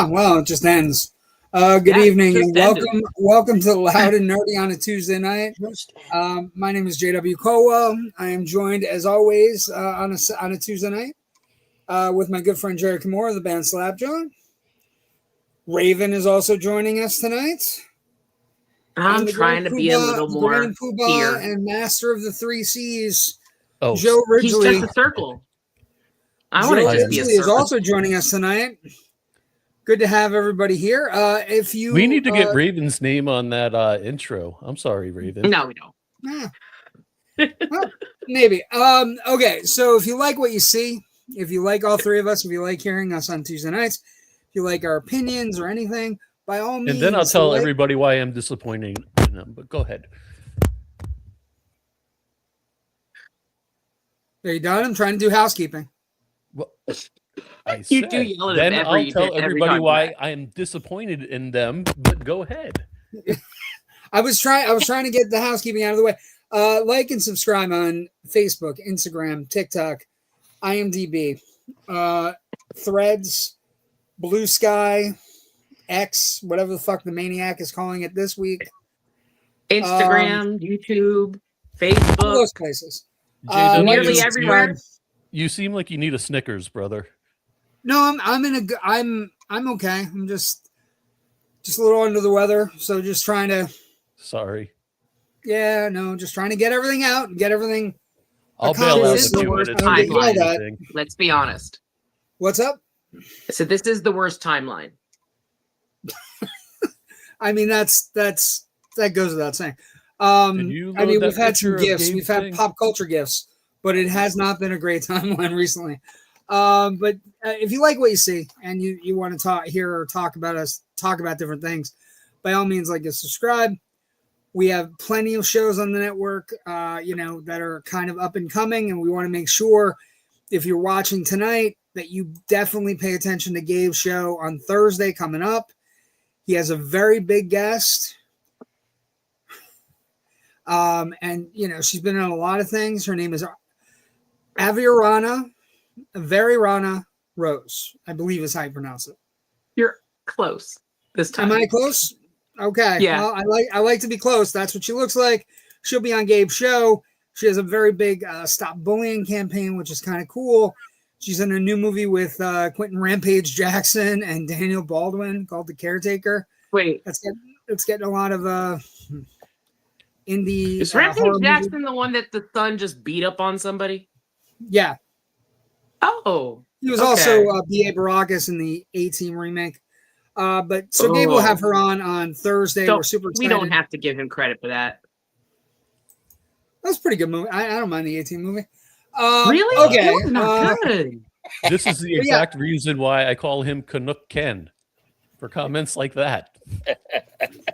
Well, it just ends. Good evening and welcome to Loud and Nerdy on a Tuesday night. My name is JW Colwell. I am joined, as always, on a Tuesday night with my good friend Jerry Kamora of the band Slapjaw. Raven is also joining us tonight. I'm trying to be a little more here. And master of the 3 C's, Oh, Joe Ridgely. He's just a circle. I want to just be a circle. Is also joining us tonight. Good to have everybody here. We need to get Raven's name on that intro. I'm sorry, Raven. No, we don't. Well, maybe. Okay, so if you like what you see, if you like all 3 of us, if you like hearing us on Tuesday nights, if you like our opinions or anything, by all means. And then I'll tell everybody why I'm disappointing in them. But go ahead. Are you done? I'm trying to do housekeeping. Well, you do yell at then every, I'll tell everybody why I am disappointed in them. But go ahead. I was trying to get the housekeeping out of the way. Like and subscribe on Facebook, Instagram, TikTok, IMDb, Threads, Blue Sky, X, whatever the fuck the maniac is calling it this week. Instagram, YouTube, Facebook, all those places. Nearly everywhere. You seem like you need a Snickers, brother. No, I'm okay. I'm just a little under the weather, so just trying to. Sorry. Yeah, no, just trying to get everything out, get everything. I'll bail out the worst timeline. Let's be honest. What's up? So this is the worst timeline. I mean, that goes without saying. I mean, we've had some gifts, we've had pop culture gifts, but it has not been a great timeline recently. But if you like what you see and you want to talk about different things, by all means, like and subscribe. We have plenty of shows on the network, that are kind of up and coming, and we want to make sure if you're watching tonight that you definitely pay attention to Gabe's show on Thursday coming up. He has a very big guest. And she's been on a lot of things. Her name is Aviarana Rose, I believe is how you pronounce it. You're close this time. Am I close? Okay. Yeah. Well, I like to be close. That's what she looks like. She'll be on Gabe's show. She has a very big Stop Bullying campaign, which is kind of cool. She's in a new movie with Quentin Rampage Jackson and Daniel Baldwin called The Caretaker. Wait. It's getting a lot of indie. Is Rampage Jackson the one that the son just beat up on somebody? Yeah. Oh. He was also B.A. Baracus in the A-Team remake. But Gabe will have her on Thursday. So we're super excited. We don't have to give him credit for that. That's a pretty good movie. I don't mind the A-Team movie. Really? Okay. That was not good. This is the exact reason why I call him Canuck Ken, for comments like that.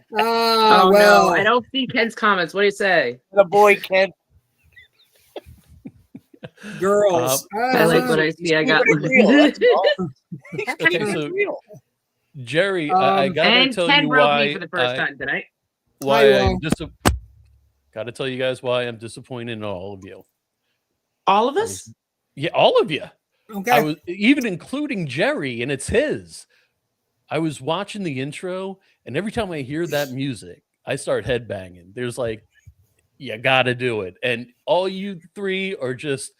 Well, no, I don't see Ken's comments. What do you say? The boy Ken. Girls. I like what I see. I got. Okay, so Jerry, I gotta tell Ken you broke why me for the first time tonight. Gotta tell you guys why I'm disappointed in all of you. All of us? Yeah, all of you. Okay. I was even including Jerry, and it's his. I was watching the intro, and every time I hear that music, I start headbanging. There's like, you gotta do it, and all you 3 are just.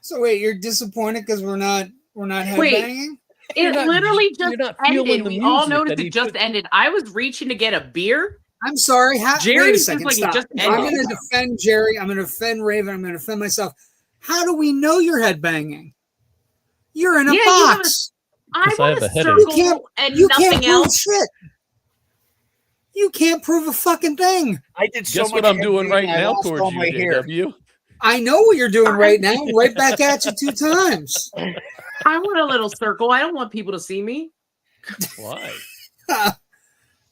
So wait, you're disappointed because we're not headbanging? It literally just ended. We all noticed it just ended. I was reaching to get a beer. I'm sorry. Jerry, wait a second. like Stop. It just I'm going to defend Jerry. I'm going to defend Raven. I'm going to defend myself. How do we know you're headbanging? You're in a box. I want a circle and nothing else. Shit. You can't prove a fucking thing. I did so Guess much what I'm doing right now towards you, JW. I know what you're doing right now. Right back at you 2 times. I want a little circle. I don't want people to see me. Why?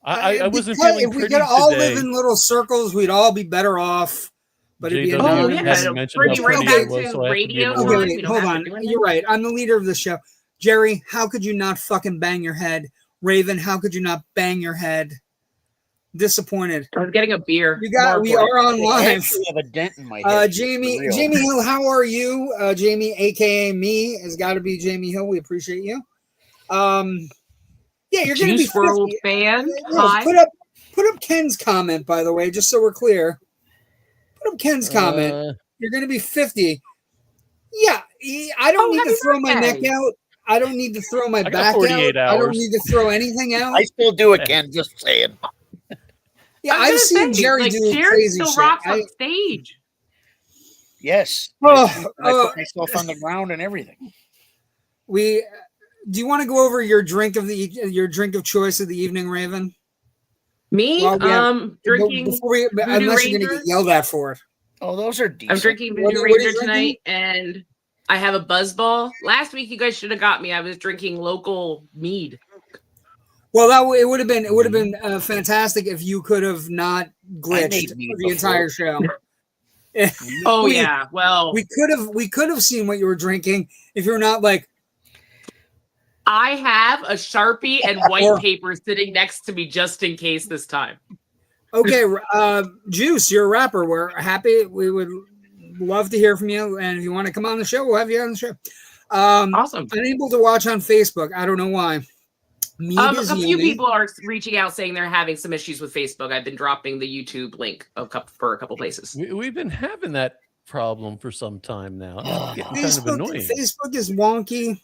I wasn't feeling if we could all live in little circles, we'd all be better off. But it'd be pretty right back to radio. Okay, hold on. You're right. I'm the leader of the show. Jerry, how could you not fucking bang your head? Raven, how could you not bang your head? Disappointed. I was getting a beer. We are on live. I actually have a dent in my head. Jamie Hill, how are you? Jamie, aka me, has got to be Jamie Hill. We appreciate you. Yeah, you're going to be 50. Fan. Put up Ken's comment, by the way, just so we're clear. Put up Ken's comment. You're going to be 50. Yeah, I don't need to throw my neck out. I don't need to throw my back out. Hours. I don't need to throw anything out. I still do it, Ken. Just saying. Yeah, I've seen Jerry do crazy still shit. Rocks on stage. Yes. I put myself on the ground and everything. Do you want to go over your drink of choice of the evening, Raven? Me? Drinking. Unless you're going to get yelled at for it. Oh, those are decent. I'm drinking Voodoo Ranger tonight, and I have a Buzzball. Last week, you guys should have got me. I was drinking local mead. Well, it would have been fantastic if you could have not glitched the entire show. Well, we could have seen what you were drinking if you're not like. I have a Sharpie and white paper sitting next to me just in case this time. Okay, Juice, you're a rapper. We're happy. We would love to hear from you, and if you want to come on the show, we'll have you on the show. Awesome. Unable to watch on Facebook. I don't know why. A few people are reaching out saying they're having some issues with Facebook. I've been dropping the YouTube link for a couple places. We've been having that problem for some time now. It's getting kind of annoying. Facebook is wonky.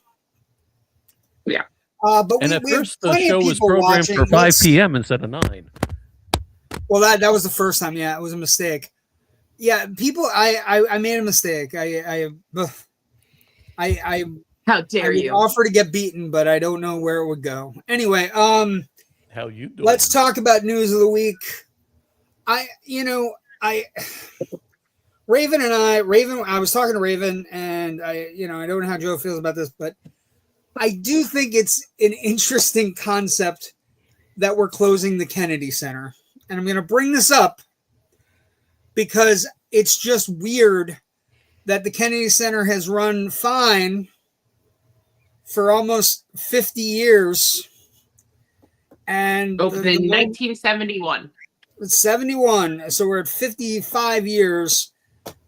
Yeah. But at first the show was programmed for 5 p.m. instead of 9. Well, that was the first time. Yeah, it was a mistake. Yeah, people. I made a mistake. I How dare you offer to get beaten, but I don't know where it would go. Anyway, how you doing? Let's talk about news of the week. Raven, I was talking to Raven, and I don't know how Joe feels about this, but I do think it's an interesting concept that we're closing the Kennedy Center. And I'm going to bring this up because it's just weird that the Kennedy Center has run fine for almost 50 years. And opened in 1971. 71. So we're at 55 years.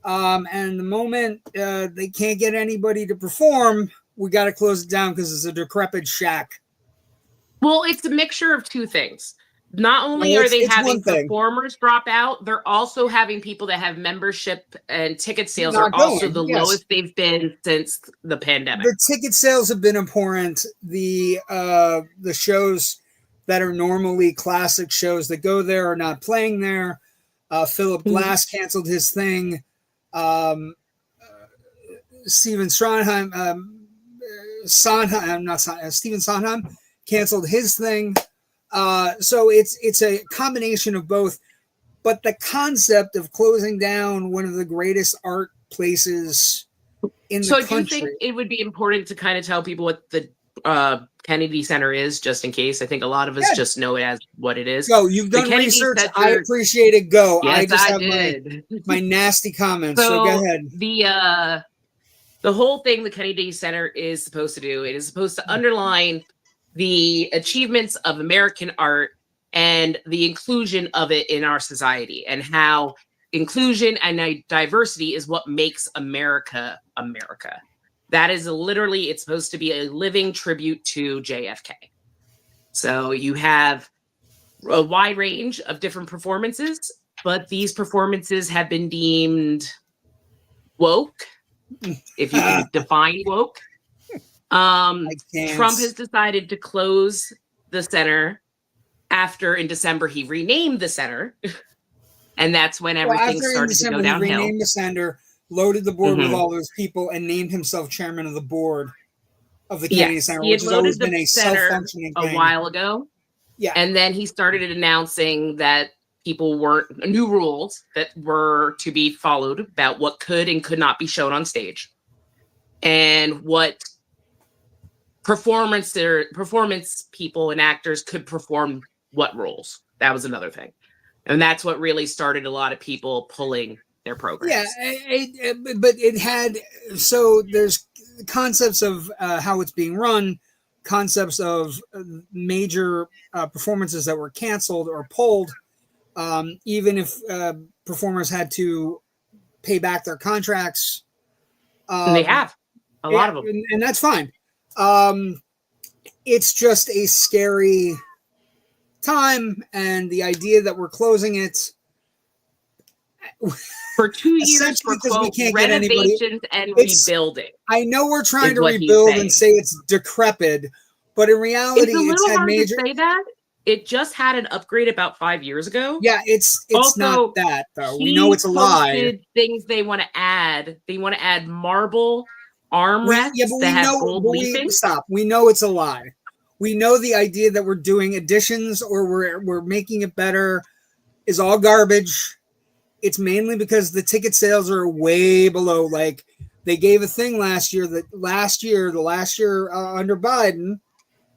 And the moment they can't get anybody to perform, we got to close it down because it's a decrepit shack. Well, it's a mixture of two things. Not only are they having performers drop out, they're also having people that have membership and ticket sales are also the lowest they've been since the pandemic. The ticket sales have been abhorrent. The shows that are normally classic shows that go there are not playing there. Philip Glass canceled his thing. Stephen Sondheim canceled his thing. So it's a combination of both, but the concept of closing down one of the greatest art places in the country. So do you think it would be important to kind of tell people what the Kennedy Center is, just in case? I think a lot of us just know it as what it is. Go, you've done research. I appreciate it. Go. Yes, I did. my nasty comments. So go ahead. The whole thing the Kennedy Center is supposed to do, it is supposed to underline the achievements of American art and the inclusion of it in our society, and how inclusion and diversity is what makes America America. That is literally, it's supposed to be a living tribute to JFK. So you have a wide range of different performances, but these performances have been deemed woke, if you can define woke. Trump has decided to close the center after in December he renamed the center, and that's when everything started to go downhill. He renamed the center, loaded the board with all those people, and named himself chairman of the board of the Kennedy Center, which has always been a self-functioning thing. A while ago. Yeah, and then he started announcing that new rules that were to be followed about what could and could not be shown on stage, and what performance people and actors could perform what roles. That was another thing. And that's what really started a lot of people pulling their programs. Yeah, but it had, so there's concepts of how it's being run, concepts of major performances that were canceled or pulled, even if performers had to pay back their contracts. And they have a lot of them. And that's fine. It's just a scary time, and the idea that we're closing it for 2 years for quote, renovations and rebuilding. I know we're trying to rebuild and say it's decrepit, but in reality, it's had major. To say that it just had an upgrade about 5 years ago. Yeah, it's also, not that though. We know it's a lie. Things they want to add. They want to add marble armrests that have gold leafing. Stop. We know it's a lie. We know the idea that we're doing additions or we're making it better is all garbage. It's mainly because the ticket sales are way below. Like they gave a thing last year under Biden,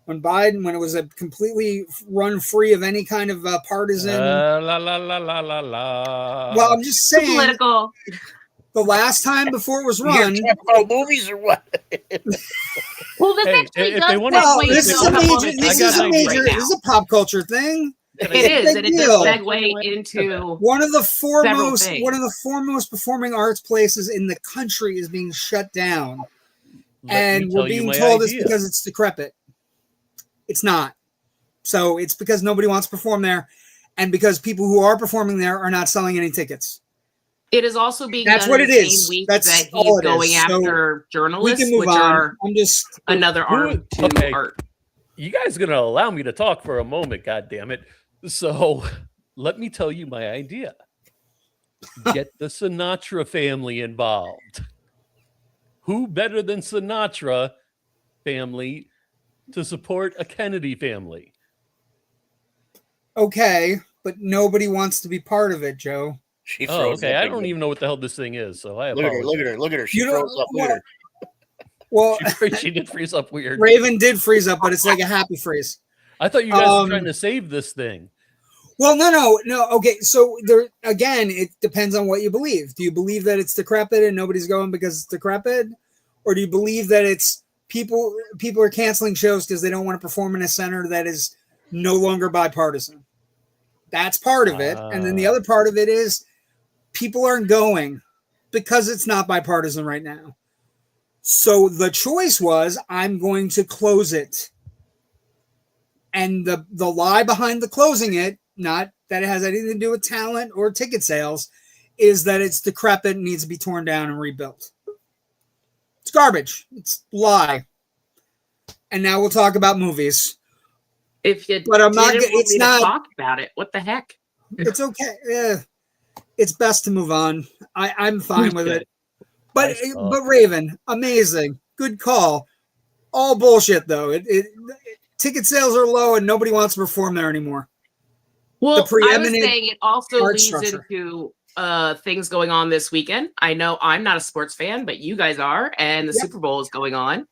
when it was a completely run free of any kind of partisan. Well, I'm just saying. Political. The last time before it was run. You're talking about movies or what? Well, this actually this is a major. This is a pop culture thing. It is, and it does segue into one of the foremost performing arts places in the country is being shut down, and we're being told it's because it's decrepit. It's not. So it's because nobody wants to perform there, and because people who are performing there are not selling any tickets. It is also being that's done what in it the is. same week that's that he's going after journalists, which are another arm to art. You guys are going to allow me to talk for a moment, God damn it. So let me tell you my idea. Get the Sinatra family involved. Who better than Sinatra family to support a Kennedy family? Okay, but nobody wants to be part of it, Joe. Okay. I don't even know what the hell this thing is, so I apologize. Look at her. She froze up. Look at her. Well, she did freeze up weird. Raven did freeze up, but it's like a happy freeze. I thought you guys were trying to save this thing. Well, no. Okay, so there again, it depends on what you believe. Do you believe that it's decrepit and nobody's going because it's decrepit, or do you believe that it's people are canceling shows because they don't want to perform in a center that is no longer bipartisan? That's part of it, and then the other part of it is people aren't going because it's not bipartisan right now. So the choice was, I'm going to close it. And the lie behind the closing it, not that it has anything to do with talent or ticket sales, is that it's decrepit and needs to be torn down and rebuilt. It's garbage. It's a lie. And now we'll talk about movies. But I'm not. It's not talk about it. What the heck? It's okay. Yeah. It's best to move on. I'm fine with it. But Raven, amazing. Good call. All bullshit, though. Ticket sales are low and nobody wants to perform there anymore. Well, I was saying it also leads into things going on this weekend. I know I'm not a sports fan, but you guys are, and the Super Bowl is going on.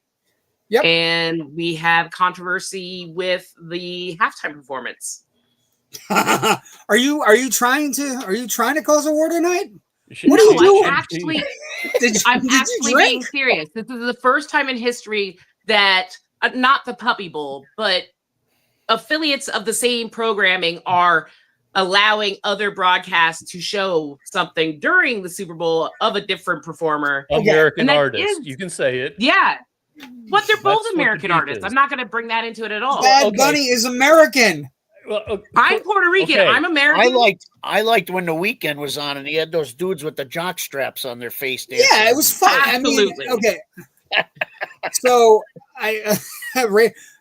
Yep. And we have controversy with the halftime performance. Are you trying to cause a war tonight? What are you doing? I'm actually being serious. This is the first time in history that not the Puppy Bowl, but affiliates of the same programming are allowing other broadcasts to show something during the Super Bowl of a different performer. American artist. You can say it. Yeah. But they're both American artists. I'm not going to bring that into it at all. Bad Bunny is American. Well, I'm Puerto Rican. Okay. I'm American. I liked when The Weeknd was on and he had those dudes with the jock straps on their face. Dancing. Yeah, it was fun. Absolutely. I mean, okay. So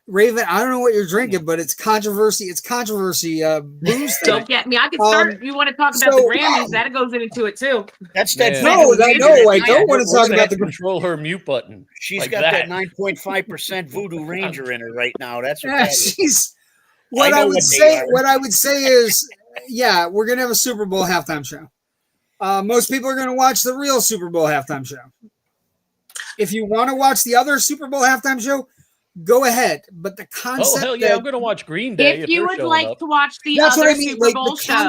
Raven, I don't know what you're drinking, but it's controversy. It's controversy. Booze. Don't get me. I can start. If you want to talk about the Grammys, that goes into it too. That's that. No, I don't want to talk about the control her mute button. She's got that 9.5% Voodoo Ranger in her right now. That's what that is. What I would say is yeah, we're gonna have a Super Bowl halftime show. Most people are gonna watch the real Super Bowl halftime show. If you want to watch the other Super Bowl halftime show, go ahead. But the concept, oh hell yeah, I'm gonna watch Green Day. If you would like up. to watch the other Super Bowl show,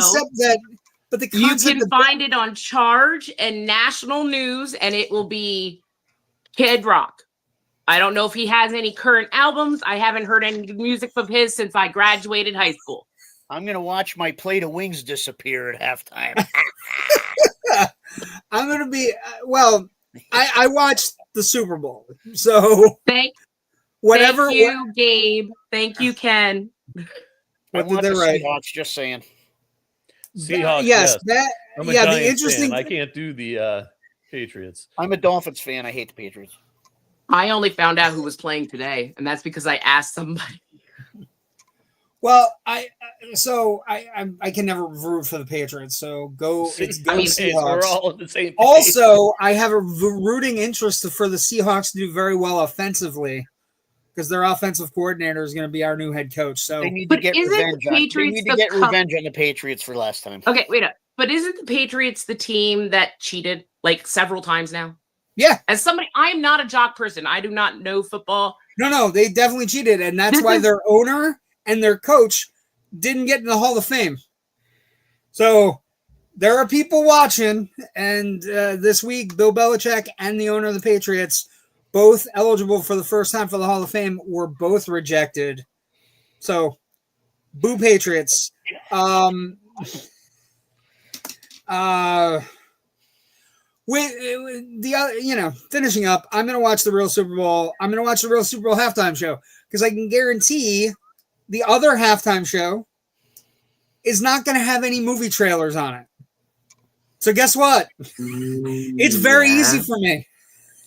but the concept you can find it on Charge and National News, and it will be Kid Rock. I don't know if he has any current albums. I haven't heard any music of his since I graduated high school. I'm going to watch my plate of wings disappear at halftime. I'm going to be, I watched the Super Bowl. So thank you, Gabe. Thank you, Ken. I want the Seahawks, just saying. Seahawks, yes. I'm a Giants the interesting fan. I can't do the Patriots. I'm a Dolphins fan. I hate the Patriots. I only found out who was playing today, and that's because I asked somebody. Well, I can never root for the Patriots, so go Seahawks. We're all on the same page. Also, I have a rooting interest for the Seahawks to do very well offensively because their offensive coordinator is going to be our new head coach. So they need to get revenge. Revenge on the Patriots for last time. Okay, wait up. But isn't the Patriots the team that cheated like several times now? Yeah. As somebody, I am not a jock person. I do not know football. No, they definitely cheated, and that's why their owner and their coach didn't get in the Hall of Fame. So there are people watching, and this week, Bill Belichick and the owner of the Patriots, both eligible for the first time for the Hall of Fame, were both rejected. So, boo Patriots. With the other, finishing up, I'm going to watch the real Super Bowl. I'm going to watch the real Super Bowl halftime show because I can guarantee the other halftime show is not going to have any movie trailers on it. So guess what? It's very easy for me.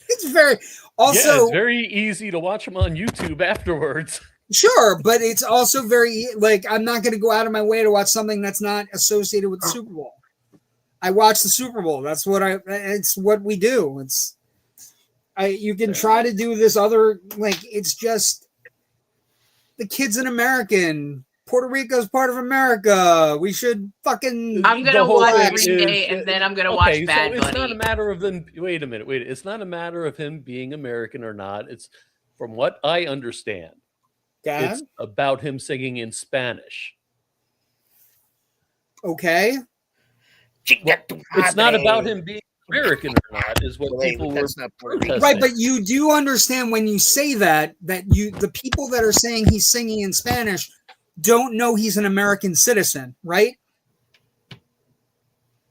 It's it's very easy to watch them on YouTube afterwards. Sure, but it's also very I'm not going to go out of my way to watch something that's not associated with the Super Bowl. I watch the Super Bowl. It's what we do. You can try to do this other, it's just the kid's an American. Puerto Rico's part of America. We should fucking. I'm going to watch Green Day and then I'm going to watch Bad Bunny. It's not a matter of them. Wait a minute. It's not a matter of him being American or not. It's from what I understand. It's about him singing in Spanish. Okay. Well, it's not about him being American or not, is what people were protesting. Right, but you do understand when you say that the people that are saying he's singing in Spanish don't know he's an American citizen, right?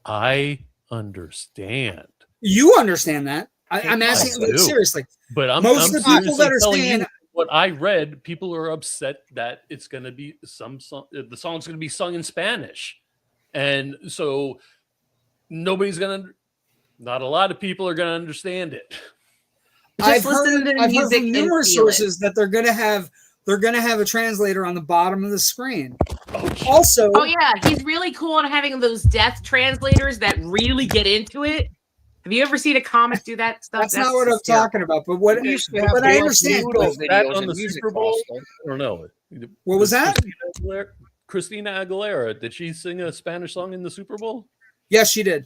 I understand. You understand that. I'm asking seriously. But most of the people that are saying what I read, people are upset that it's going to be the song's going to be sung in Spanish. And so not a lot of people are going to understand it. I've heard from numerous sources that they're going to have a translator on the bottom of the screen. Oh yeah, he's really cool on having those deaf translators that really get into it. Have you ever seen a comic do that stuff? That's not what I'm talking about. But what I understand that on the Super Bowl. I don't know. What was that? Christina Aguilera. Did she sing a Spanish song in the Super Bowl? Yes, she did.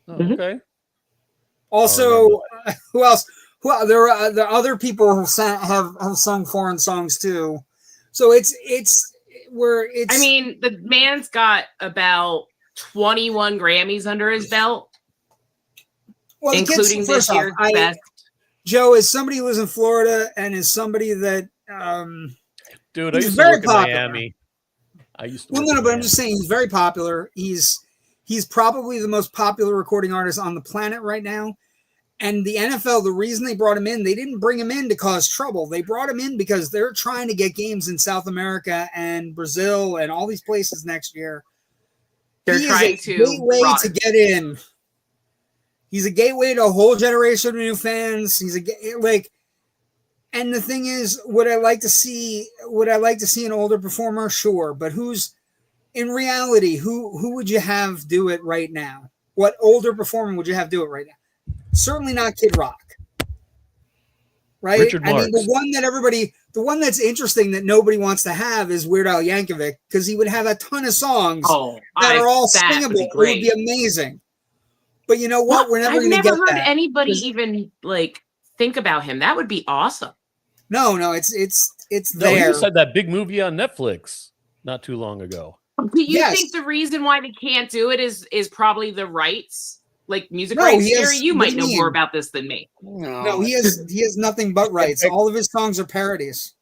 Oh, okay. Also, who else? Well, there are other people who have sung foreign songs too. So it's. I mean, the man's got about 21 Grammys under his belt, including this year's best. Joe, as somebody who lives in Florida and is somebody that, dude, I used to work in Miami. But I'm just saying he's very popular. He's probably the most popular recording artist on the planet right now. And the NFL, the reason they brought him in, they didn't bring him in to cause trouble. They brought him in because they're trying to get games in South America and Brazil and all these places next year. They're trying to gateway to get in. He's a gateway to a whole generation of new fans. And the thing is, would I like to see an older performer? Sure, but who's in reality? Who would you have do it right now? What older performer would you have do it right now? Certainly not Kid Rock. right? Richard I Marx. mean, the one that's interesting that nobody wants to have is Weird Al Yankovic, because he would have a ton of songs that are all singable. It would be amazing. But you know what? We're never going to get that. I've never heard anybody even like think about him. That would be awesome. No, it's there. He just had that big movie on Netflix not too long ago. Do you think the reason why they can't do it is probably the rights, like music rights? Gary, you might know more about this than me. No, he has nothing but rights. All of his songs are parodies.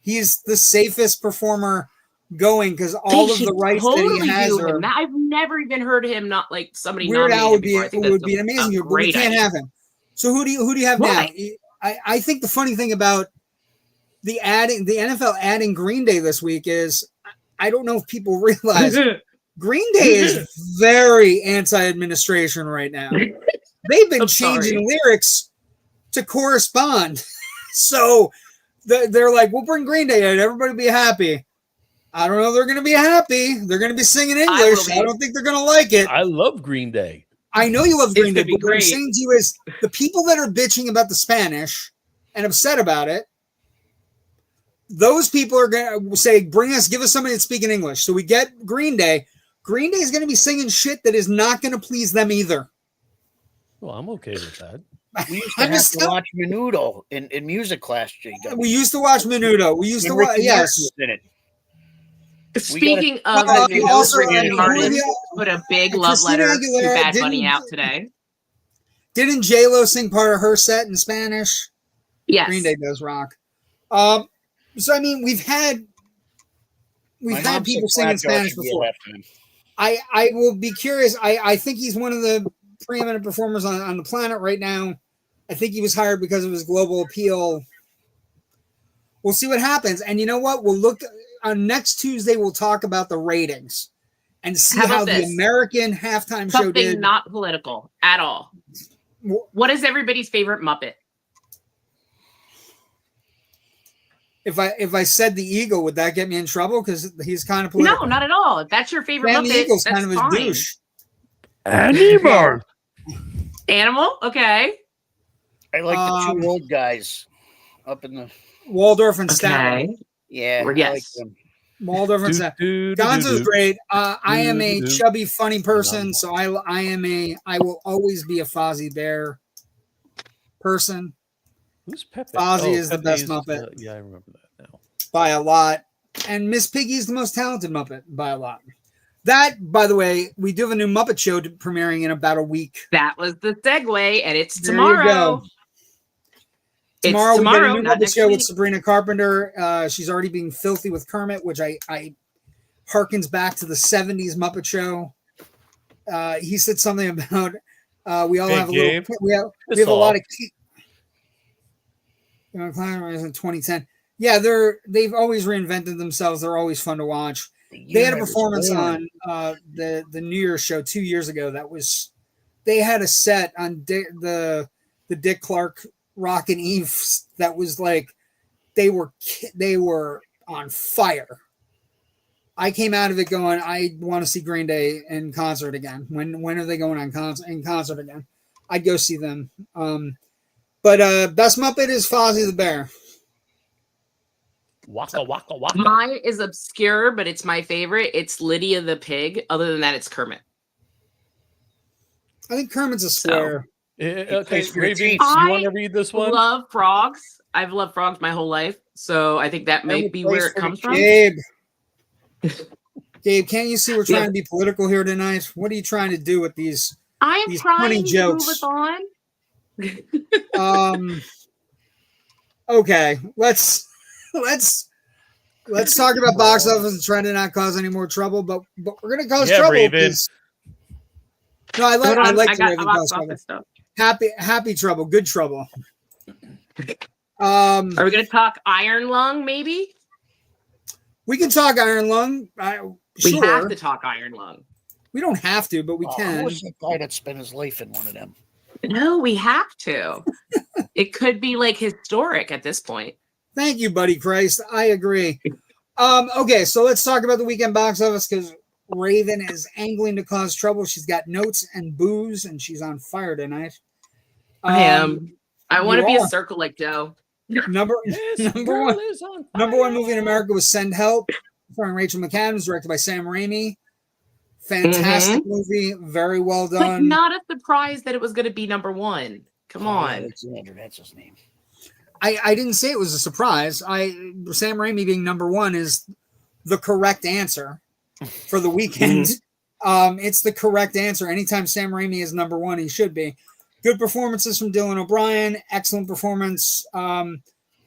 He's the safest performer going because all of the rights that he has are. I've never even heard him not like somebody. Weird Al would be an amazing, but we can't have him. So who do you have now? I think the funny thing about the NFL adding Green Day this week is, I don't know if people realize Green Day is very anti-administration right now. They've been changing lyrics to correspond. So they're like, we'll bring Green Day in, everybody be happy. I don't know if they're going to be happy. They're going to be singing English. I don't think they're going to like it. I love Green Day. I know you love Green Day, but what I'm saying to you is the people that are bitching about the Spanish and upset about it, those people are going to say, give us somebody that's speaking English. So we get Green Day. Green Day is going to be singing shit that is not going to please them either. Well, I'm okay with that. We used to have to watch Menudo in music class, JW. We used to watch Menudo. We used to watch, yes. Speaking of Menudo, put a big love letter to Bad Bunny out today. Didn't J-Lo sing part of her set in Spanish? Yes. Green Day does rock. So I mean, we've had people sing in Spanish before. I will be curious. I think he's one of the preeminent performers on the planet right now. I think he was hired because of his global appeal. We'll see what happens. And you know what? We'll look on next Tuesday. We'll talk about the ratings and see how the American halftime show did. Something not political at all. What is everybody's favorite Muppet? If I said the Eagle, would that get me in trouble? Because he's kind of political. No, not at all. If that's your favorite Muppet, the Eagle's that's kind of a douche. Animal? Okay. I like the two old guys up in the Waldorf and Statler. Yeah, yes. I like them. Waldorf and Statler. Gonzo's great. I am a chubby, funny person, so I will always be a Fozzie Bear person. Who's Pepe? Fozzie is the best Muppet. Yeah, I remember that now. By a lot. And Miss Piggy's the most talented Muppet by a lot. That, by the way, we do have a new Muppet show premiering in about a week. That was the segue, and it's tomorrow. Tomorrow we get a new Muppet show with Sabrina Carpenter. She's already being filthy with Kermit, which I harkens back to the 70s Muppet Show. He said something about we all have a little. We have a lot of. In 2010. Yeah, they've always reinvented themselves. They're always fun to watch. They had a performance on the New Year's show 2 years ago. They had a set on the Dick Clark Rockin' Eve that was like they were on fire. I came out of it going, I want to see Green Day in concert again. When are they going in concert again? I'd go see them. But best Muppet is Fozzie the Bear. Waka waka waka. Mine is obscure, but it's my favorite. It's Lydia the Pig. Other than that, it's Kermit. I think Kermit's a square. Okay, Raven, you want to read this one? I love frogs. I've loved frogs my whole life, so I think that may be where it comes from. Gabe, can't you see we're trying to be political here tonight? What are you trying to do with these? I am trying to move us on. Okay, let's talk about box office and try to not cause any more trouble, but we're gonna cause trouble. No, I like the Raven cause trouble. Stuff. Happy trouble, good trouble. Are we gonna talk Iron Lung? Maybe we can talk Iron Lung. We have to talk Iron Lung. We don't have to, but we can. I wish the guy that spent his life in one of them. No, we have to. It could be like historic at this point. Thank you, buddy Christ. I agree. Okay, so let's talk about the weekend box office because Raven is angling to cause trouble. She's got notes and booze, and she's on fire tonight. I am. I want to be a circle like Joe. Number one movie in America was Send Help, starring Rachel McAdams, directed by Sam Raimi. Fantastic movie, very well done. But not a surprise that it was going to be number one. Come on, Alexander, that's his name. I didn't say it was a surprise. Sam Raimi being number one is the correct answer for the weekend. It's the correct answer. Anytime Sam Raimi is number one, he should be. Good performances from Dylan O'Brien. Excellent performance from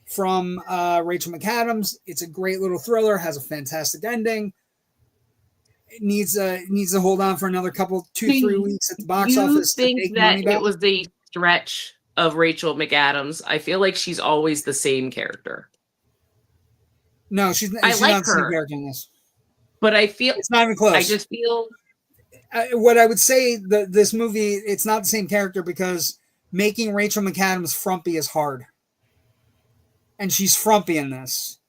Rachel McAdams. It's a great little thriller. Has a fantastic ending. It needs to hold on for another 2-3 weeks at the box office. You think that it was the stretch of Rachel McAdams? I feel like she's always the same character. No, she's not her. the same character in this. But I feel it's not even close. I just feel what I would say this movie, it's not the same character because making Rachel McAdams frumpy is hard, and she's frumpy in this.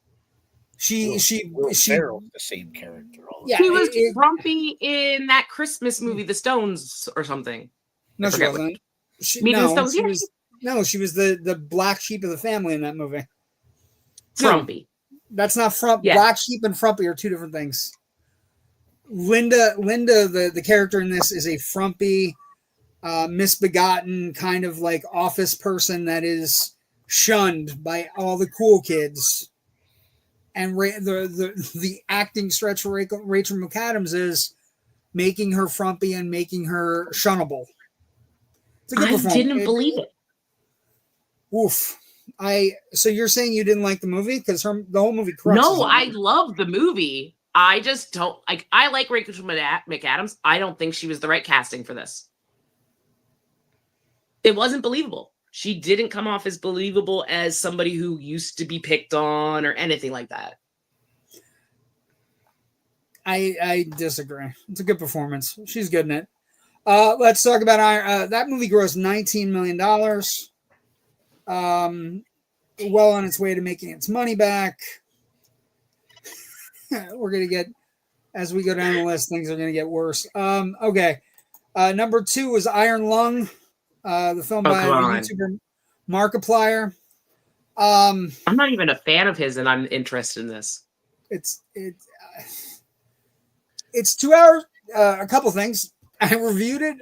Will Ferrell's the same character. Yeah, she was frumpy in that Christmas movie, The Stones, or something. No, she wasn't. She was the black sheep of the family in that movie. Frumpy. That's not frumpy. Yeah. Black sheep and frumpy are two different things. Linda, the character in this is a frumpy, misbegotten kind of like office person that is shunned by all the cool kids. And the acting stretch for Rachel McAdams is making her frumpy and making her shunnable. It's a good performance. Didn't believe it. Oof. So you're saying you didn't like the movie because the whole movie crushes. No, I love the movie. I just don't like. I like Rachel McAdams. I don't think she was the right casting for this. It wasn't believable. She didn't come off as believable as somebody who used to be picked on or anything like that. I disagree. It's a good performance. She's good in it. Let's talk about that movie grossed $19 million. Well on its way to making its money back. We're going to get, as we go down the list, things are going to get worse. Okay. Number 2 was Iron Lung, the film by YouTuber Markiplier. I'm not even a fan of his, and I'm interested in this. It's 2 hours. A couple things. I reviewed it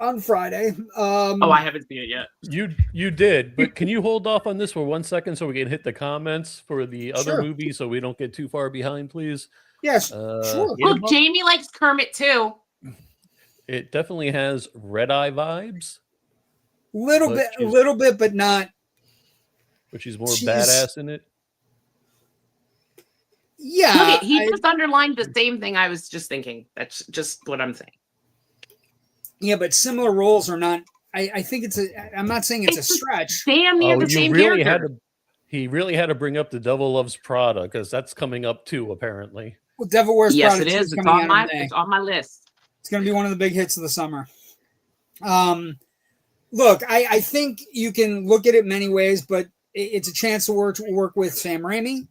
on Friday. I haven't seen it yet. You did, but can you hold off on this for 1 second so we can hit the comments for the other movie so we don't get too far behind, please? Yes, sure. Look, Jamie likes Kermit too. It definitely has Red Eye vibes. Little bit, but not. But she's more badass in it. Yeah. Look, he just underlined the same thing I was just thinking. That's just what I'm saying. Yeah, but similar roles are not. I think I'm not saying it's a stretch. Damn near the same character. He really had to bring up The Devil Loves Prada because that's coming up too, apparently. Well, Devil Wears Prada. Yes, it is. It's on my list. It's going to be one of the big hits of the summer. Look, I think you can look at it many ways, but it's a chance to work with Sam Raimi.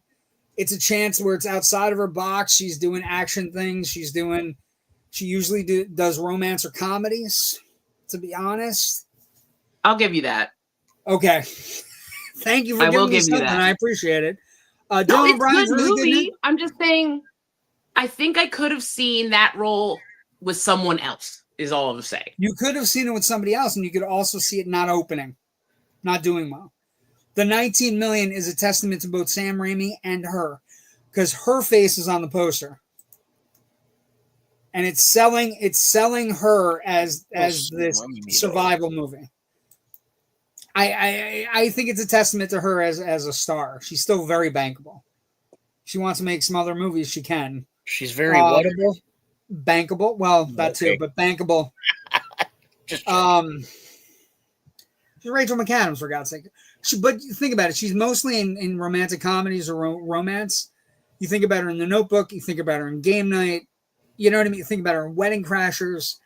It's a chance where it's outside of her box. She's doing action things. She usually does romance or comedies, to be honest. I'll give you that. Okay. Thank you for giving me something. I appreciate it. No, it's a good movie. I'm just saying, I think I could have seen that role with someone else, is all I'm saying. You could have seen it with somebody else, and you could also see it not opening, not doing well. The 19 million is a testament to both Sam Raimi and her, because her face is on the poster. And it's selling her as this survival movie. I think it's a testament to her as a star. She's still very bankable. She wants to make some other movies. She can. She's very whatable. Bankable. Well, that too, but bankable. Just Rachel McAdams, for God's sake. But think about it. She's mostly in romantic comedies or romance. You think about her in The Notebook. You think about her in Game Night. You know what I mean? You think about her in Wedding Crashers.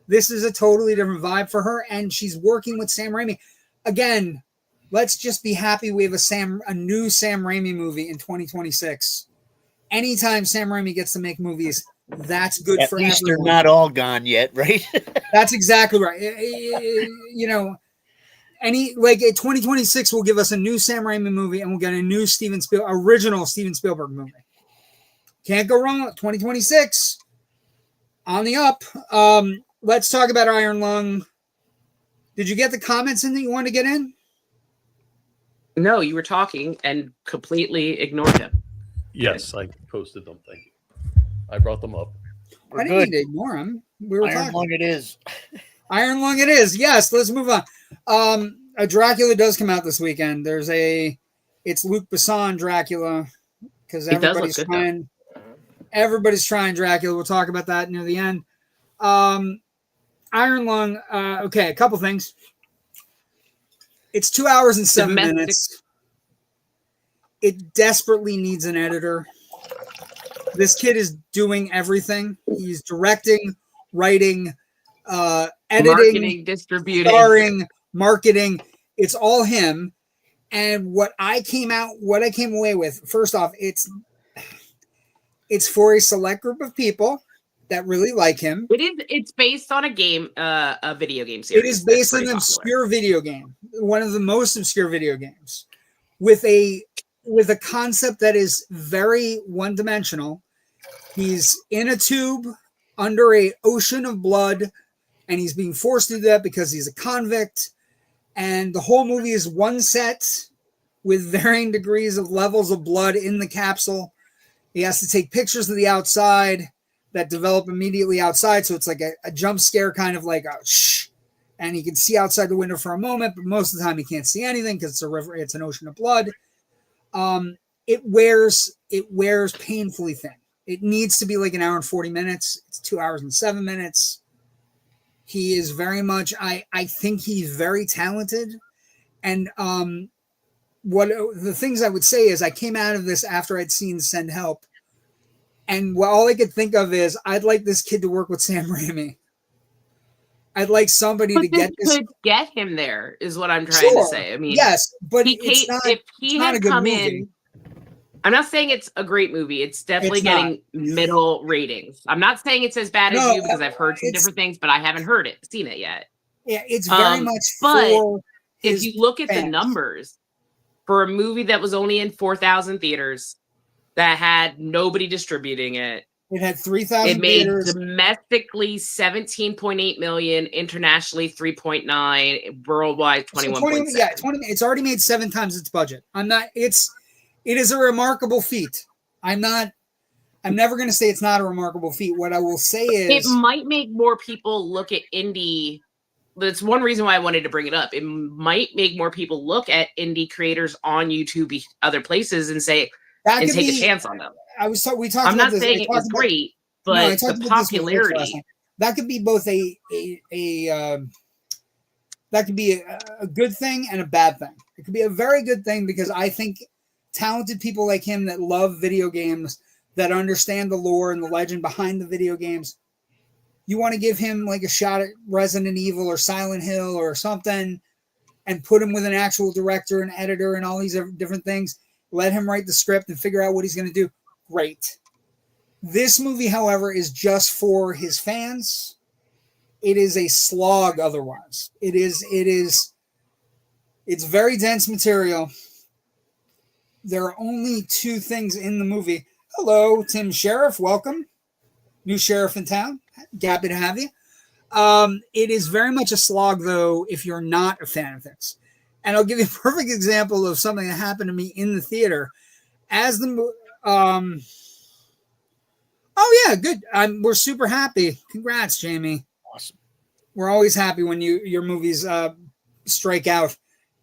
This is a totally different vibe for her, and she's working with Sam Raimi. Again, let's just be happy we have a new Sam Raimi movie in 2026. Anytime Sam Raimi gets to make movies, that's good for everyone. At least they're not all gone yet, right? That's exactly right. You know, 2026 will give us a new Sam Raimi movie, and we'll get a new original Steven Spielberg movie. Can't go wrong with 2026 on the up. Let's talk about Iron Lung. Did you get the comments in that you wanted to get in? No, you were talking and completely ignored him. Yes, I posted them. Thank you. I brought them up. I didn't need to ignore him. We were Iron talking. Lung it is. Iron Lung it is. Yes, let's move on. A Dracula does come out this weekend. It's Luc Besson Dracula, because everybody's trying. Everybody's trying Dracula. We'll talk about that near the end. Iron Lung. Okay, a couple things. It's 2 hours and 7 minutes. It desperately needs an editor. This kid is doing everything. He's directing, writing, editing, marketing, distributing, starring, marketing. It's all him. And what I came away with, first off, it's for a select group of people that really like him. It's based on a video game series. It is based on an obscure video game, one of the most obscure video games, with a concept that is very one-dimensional. He's in a tube under an ocean of blood, and he's being forced to do that because he's a convict. And the whole movie is one set with varying degrees of levels of blood in the capsule. He has to take pictures of the outside that develop immediately outside. So it's like a jump scare, kind of like a shh. And he can see outside the window for a moment, but most of the time he can't see anything because it's a river. It's an ocean of blood. It wears painfully thin. It needs to be like an hour and 40 minutes. It's 2 hours and 7 minutes. He is very much, I think he's very talented. And what the things I would say is I came out of this after I'd seen Send Help. And all I could think of is I'd like this kid to work with Sam Raimi. I'd like somebody to get this. Could get him there is what I'm trying to say. I mean, yes, but if he had come in, I'm not saying it's a great movie. It's definitely getting middle ratings. I'm not saying it's as bad as you, because I've heard some different things, but I haven't seen it yet. Yeah, it's very much. But if you look at the numbers for a movie that was only in 4,000 theaters, that had nobody distributing it. It had 3,000. It made domestically 17.8 million, internationally 3.9, worldwide 21.7. Yeah, 20. It's already made 7 times its budget. It is a remarkable feat. I'm never going to say it's not a remarkable feat. What I will say is it might make more people look at indie. That's one reason why I wanted to bring it up. It might make more people look at indie creators on YouTube, other places, and say, and take a chance on them. We talked. I'm not saying it was great, but the popularity. That could be both a good thing and a bad thing. It could be a very good thing because I think talented people like him that love video games, that understand the lore and the legend behind the video games, you want to give him like a shot at Resident Evil or Silent Hill or something, and put him with an actual director and editor and all these different things. Let him write the script and figure out what he's going to do. Great. This movie, however, is just for his fans. It is a slog otherwise. It's very dense material. There are only 2 things in the movie. Hello, Tim Sheriff. Welcome. New sheriff in town. Happy to have you. It is very much a slog, though, if you're not a fan of this. And I'll give you a perfect example of something that happened to me in the theater. As the oh yeah, good. We're super happy. Congrats, Jamie. Awesome. We're always happy when your movies strike out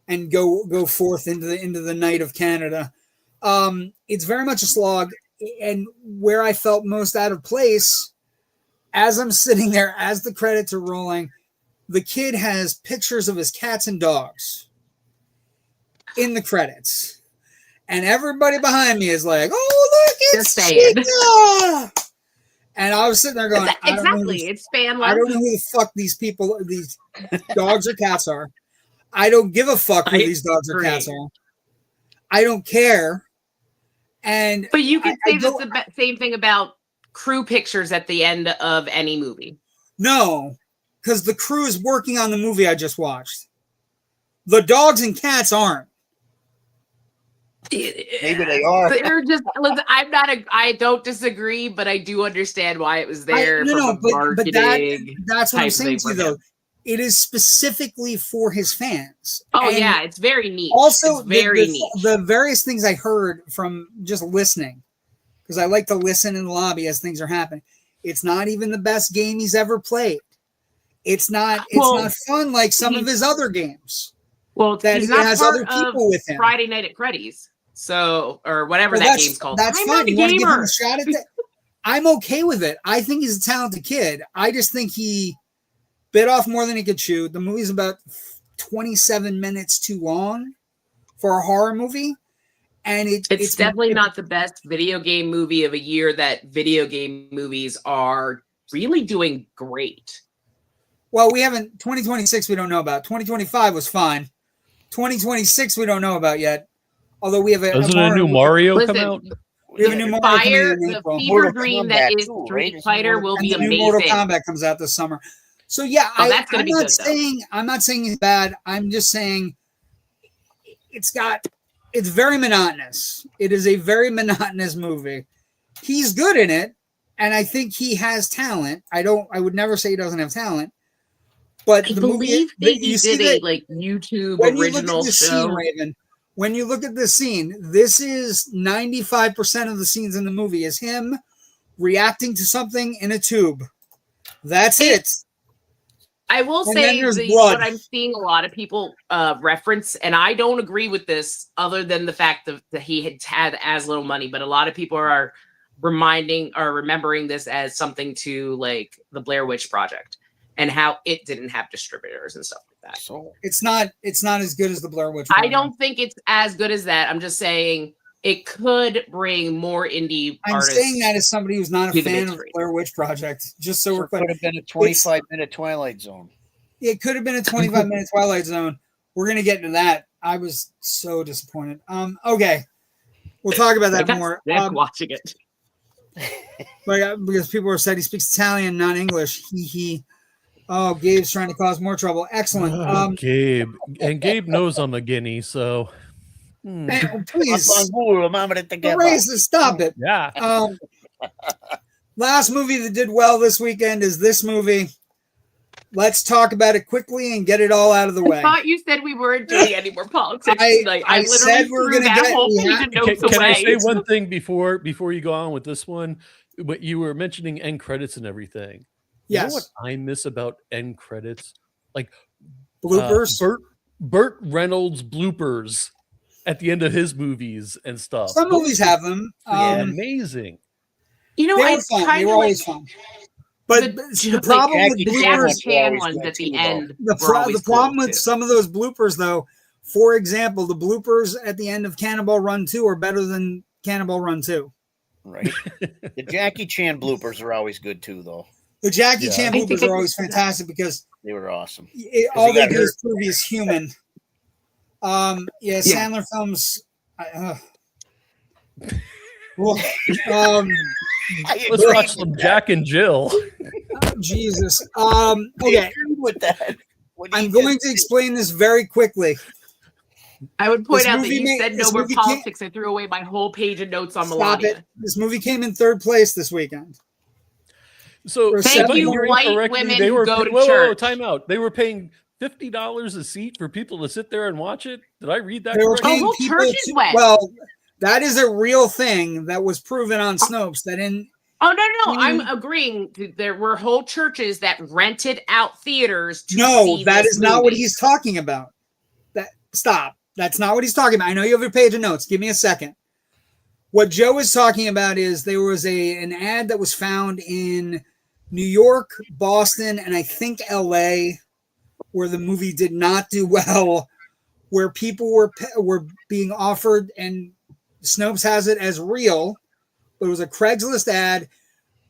and go forth into the night of Canada. It's very much a slog, and where I felt most out of place, as I'm sitting there, as the credits are rolling, the kid has pictures of his cats and dogs in the credits, and everybody behind me is like, "Oh, look, it's Chica!" And I was sitting there going, "Exactly, it's fan love. I don't know who the fuck these dogs or cats are. I don't give a fuck who these dogs or cats are. I don't care." But you can say the same thing about crew pictures at the end of any movie. No, because the crew is working on the movie I just watched. The dogs and cats aren't. Maybe they are. They're just. Listen, I don't disagree, but I do understand why it was there. But that's what I'm saying to you, though. It is specifically for his fans. Oh, and yeah, it's very neat. Also, it's very neat. The various things I heard from just listening, because I like to listen in the lobby as things are happening. It's not even the best game he's ever played. It's not fun like some of his other games. Well, that he's he not has part other people of with him. Friday Night at Freddy's, or whatever that game's called. That's fine. You want to give him a shot at that? I'm okay with it. I think he's a talented kid. I just think he bit off more than he could chew. The movie's about 27 minutes too long for a horror movie. And it's definitely not the best video game movie of a year that video game movies are really doing great. Well, 2026 we don't know about. 2025 was fine. 2026 we don't know about yet. Although we have Doesn't a new Mario come out? We have a new Mario coming in the fever dream that is Street Fighter will be amazing. New Mortal Kombat comes out this summer. So yeah, that's gonna be good, I'm not saying it's bad. I'm just saying it's very monotonous. It is a very monotonous movie. He's good in it, and I think he has talent. I would never say he doesn't have talent. But I believe they did a YouTube original show. Scene, Raven, when you look at this scene, this is 95% of the scenes in the movie is him reacting to something in a tube. That's it. I will say what I'm seeing a lot of people reference, and I don't agree with this other than the fact that he had as little money, but a lot of people are remembering this as something to like the Blair Witch Project and how it didn't have distributors and stuff like that. So it's not as good as the Blair Witch Project. I don't think it's as good as that. I'm just saying it could bring more indie artists. I'm saying that as somebody who's not a fan of the Blair Witch Project. Just so we're clear. It could have been a 25-minute Twilight Zone. It could have been a 25-minute Twilight Zone. We're gonna get into that. I was so disappointed. Okay, we'll talk about that more. Watching it, because people are said he speaks Italian, not English. Oh, Gabe's trying to cause more trouble. Excellent. Gabe knows I'm a guinea, so. Please, racist, stop it. Yeah. Last movie that did well this weekend is this movie. Let's talk about it quickly and get it all out of the way. I thought you said we weren't doing any more politics. I said we're going to get whole page of notes away. Can I say one thing before you go on with this one? What you were mentioning end credits and everything. Yes. You know what I miss about end credits? Like bloopers. Burt Reynolds bloopers at the end of his movies and stuff. Some movies have them. Amazing. You know, they were always fun. But the problem with the Jackie Chan ones at the end. The problem with some of those bloopers, though, for example, the bloopers at the end of Cannonball Run 2 are better than Cannonball Run 2. Right. The Jackie Chan bloopers are always good too, though. The Jackie Chan bloopers are always fantastic because they were awesome. All they do is prove he's human. Sandler films. Let's watch some Jack and Jill. Jesus. Okay. With that, I'm going to explain this very quickly. I would point out that you said no more politics. I threw away my whole page of notes on Melania. This movie came in third place this weekend. So thank you, white women who go to church. Time out. They were paying $50 a seat for people to sit there and watch it. Did I read that? Well, that is a real thing that was proven on Snopes. Oh no! I'm agreeing. There were whole churches that rented out theaters. That is not what he's talking about. Stop. That's not what he's talking about. I know you have a page of notes. Give me a second. What Joe is talking about is there was an ad that was found in New York, Boston, and I think LA, where the movie did not do well, where people were being offered, and Snopes has it as real. It was a Craigslist ad.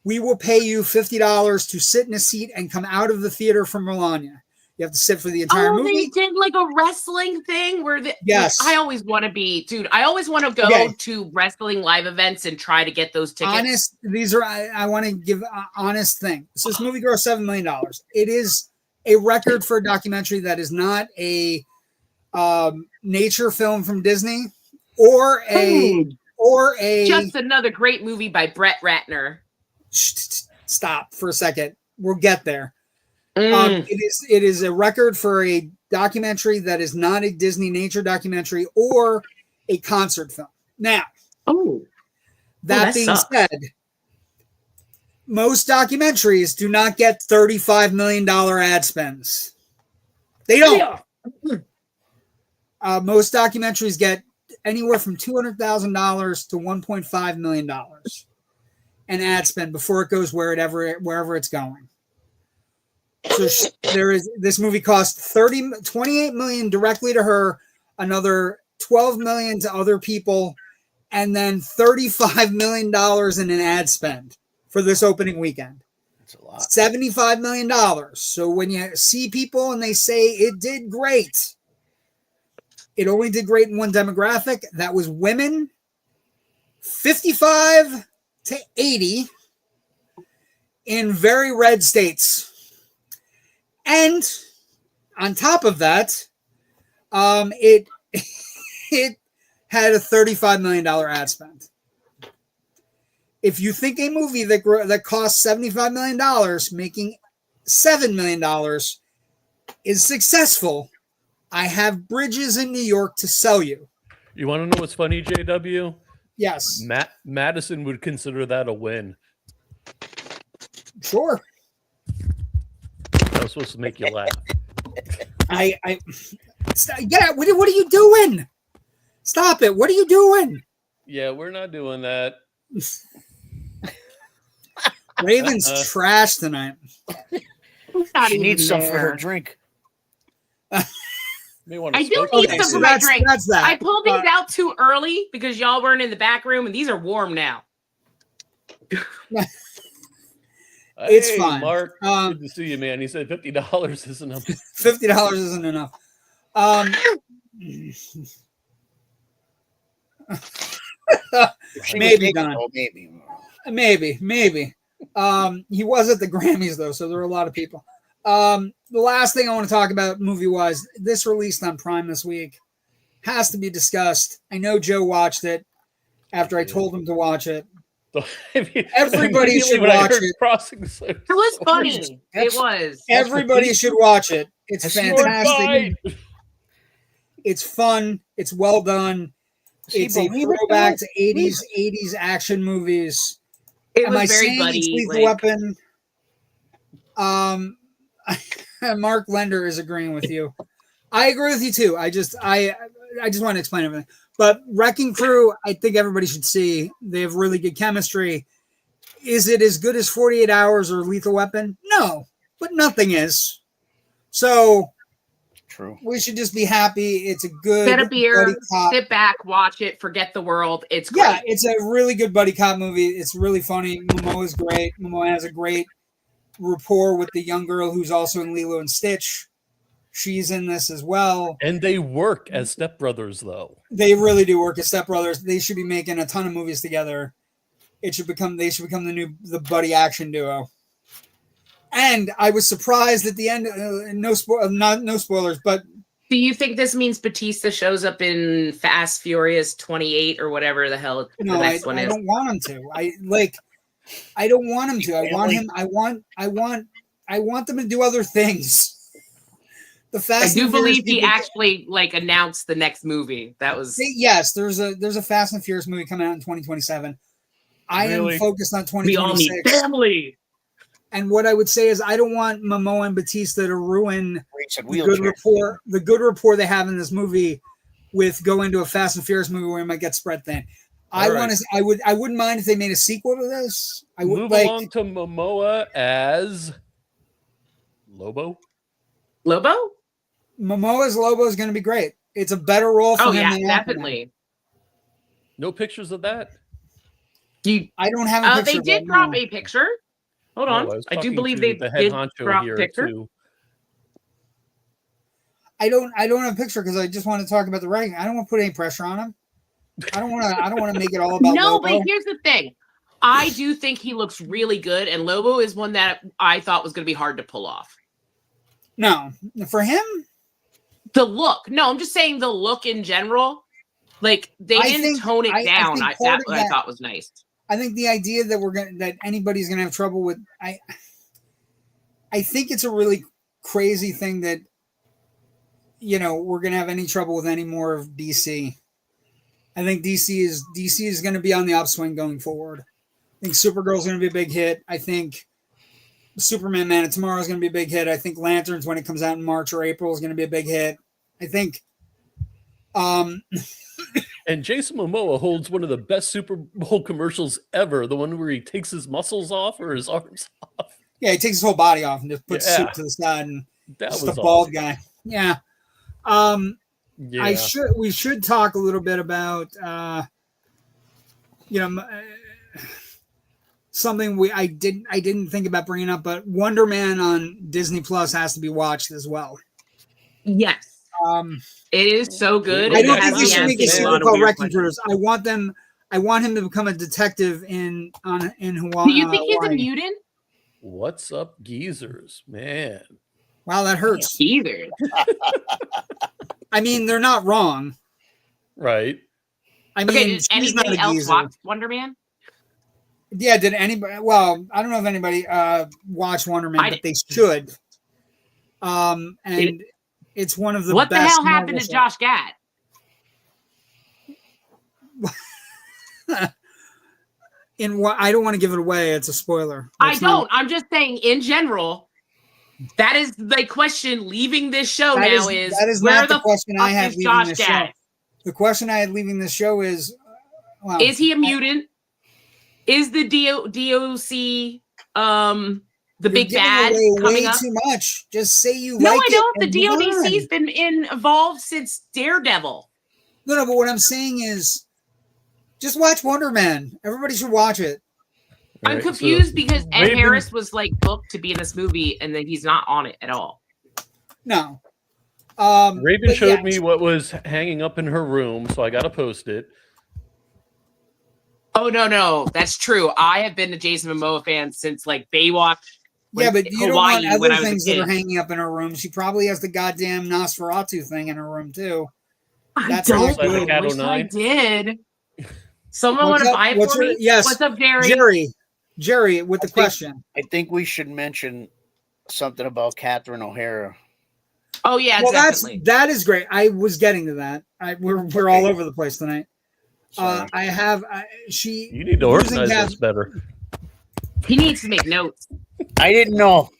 We will pay you $50 to sit in a seat and come out of the theater from Melania. You have to sit for the entire movie. They did like a wrestling thing where yes. I always want to be, dude. I always want to go to wrestling live events and try to get those tickets. I want to give an honest thing. So this movie grossed $7 million. It is a record for a documentary that is not a nature film from Disney, or a just another great movie by Brett Ratner. Stop for a second. We'll get there. It is a record for a documentary that is not a Disney nature documentary or a concert film. Now, that being said, most documentaries do not get $35 million ad spends. They don't. Most documentaries get anywhere from $200,000 to $1.5 million an ad spend before it goes wherever it's going. So this movie cost $28 million directly to her, another $12 million to other people, and then $35 million in an ad spend for this opening weekend. That's a lot. $75 million. So when you see people and they say it did great, it only did great in one demographic. That was women 55 to 80 in very red states. And on top of that, it had a $35 million ad spend. If you think a movie that costs $75 million, making $7 million is successful, I have bridges in New York to sell you. You want to know what's funny, JW? Yes. Madison would consider that a win. Sure. I was supposed to make you laugh. What are you doing? Stop it. What are you doing? Yeah, we're not doing that. Raven's trash tonight. She needs some for her drink. I do need some for my drink. That's that. I pulled these out too early because y'all weren't in the back room, and these are warm now. It's fine. Mark, good to see you, man. He said $50 isn't enough. $50 isn't enough. Maybe, Don. Maybe. He was at the Grammys though, so there were a lot of people. The last thing I want to talk about movie-wise, this released on Prime this week, has to be discussed. I know Joe watched it after I told him to watch it. Everybody should watch it. It was funny. It was. Everybody should watch it. It's fantastic. It's fun. It's well done. It's a throwback to 80s action movies. Am I saying it's Lethal Weapon? Mark Lender is agreeing with you. I agree with you too. I just want to explain everything. But Wrecking Crew, I think everybody should see. They have really good chemistry. Is it as good as 48 Hours or Lethal Weapon? No, but nothing is. So true. We should just be happy. It's a good get a beer, sit back, watch it, forget the world. It's great. Yeah, it's a really good buddy cop movie. It's really funny. Momoa is great. Momoa has a great rapport with the young girl who's also in Lilo and Stitch. She's in this as well. And they work as stepbrothers, though. They really do work as stepbrothers. They should be making a ton of movies together. They should become the buddy action duo. And I was surprised at the end. No spoilers, but do you think this means Batista shows up in Fast Furious 28 or whatever the hell the next one is? I don't want him to. I don't want him to. I want them to do other things. I do believe he actually announced the next movie. That was yes. There's a Fast and Furious movie coming out in 2027. I am focused on 2026. We all need family. And what I would say is I don't want Momoa and Batista to ruin the good rapport they have in this movie with going to a Fast and Furious movie where it might get spread thin. I wouldn't mind if they made a sequel to this. I would move along to Momoa as Lobo. Momoa's Lobo is going to be great. It's a better role for him than definitely. No pictures of that. I don't have a picture. They did drop a picture. Hold on. I do believe they did drop a picture. Too. I don't have a picture because I just want to talk about the writing. I don't want to put any pressure on him. I don't want to make it all about Lobo. But here's the thing. I do think he looks really good, and Lobo is one that I thought was going to be hard to pull off. No, for him. The look. No, I'm just saying the look in general. Like they didn't tone it down. That's what I thought was nice. I think the idea that that anybody's gonna have trouble with, I think it's a really crazy thing that, you know, we're gonna have any trouble with any more of DC. I think DC is gonna be on the upswing going forward. I think Supergirl's gonna be a big hit. I think Superman Man of Tomorrow is gonna be a big hit. I think Lanterns, when it comes out in March or April, is gonna be a big hit. I think and Jason Momoa holds one of the best Super Bowl commercials ever, the one where he takes his muscles off or his arms off. Yeah, he takes his whole body off and just puts the suit to the side, and that just was a bald awesome. guy. Yeah. We should talk a little bit about something I didn't think about bringing up, but Wonder Man on Disney Plus has to be watched as well. Yes. It is so good. I don't think you should make a sequel called Wrecking Crews. I want him to become a detective in Hawaii. Do you think he's a mutant? What's up, geezers, man? Wow, that hurts. Geezers. I mean, they're not wrong, right? I mean, okay, did anybody else watch Wonder Man? Yeah, did anybody? Well, I don't know if anybody watched Wonder Man, but they should. And it's one of the what best. What the hell happened to Josh Gad? In what? I don't want to give it away. It's a spoiler. I'm just saying, in general, that is the question leaving this show now. That is where not the question I had leaving Josh this Gad? show. The question I had leaving this show is, well, is he a mutant? Is the DOC the big bad coming up? Too much. Just say you no, like I don't. it. The DODC's been involved since Daredevil. No, but what I'm saying is, just watch Wonder Man. Everybody should watch it. I'm confused because Ed Harris was like booked to be in this movie, and then he's not on it at all. No. Raven showed me what was hanging up in her room, so I got to post it. Oh no, that's true. I have been a Jason Momoa fan since like Baywatch. Yeah, but you don't want other things that are hanging up in her room. She probably has the goddamn Nosferatu thing in her room too. That's not good. I wish I did. Someone want to buy it for me? Yes. What's up, Jerry? Jerry, with the question. I think we should mention something about Catherine O'Hara. Oh yeah, well, definitely. that is great. I was getting to that. We're all over the place tonight. You need to organize this better. He needs to make notes. I didn't know.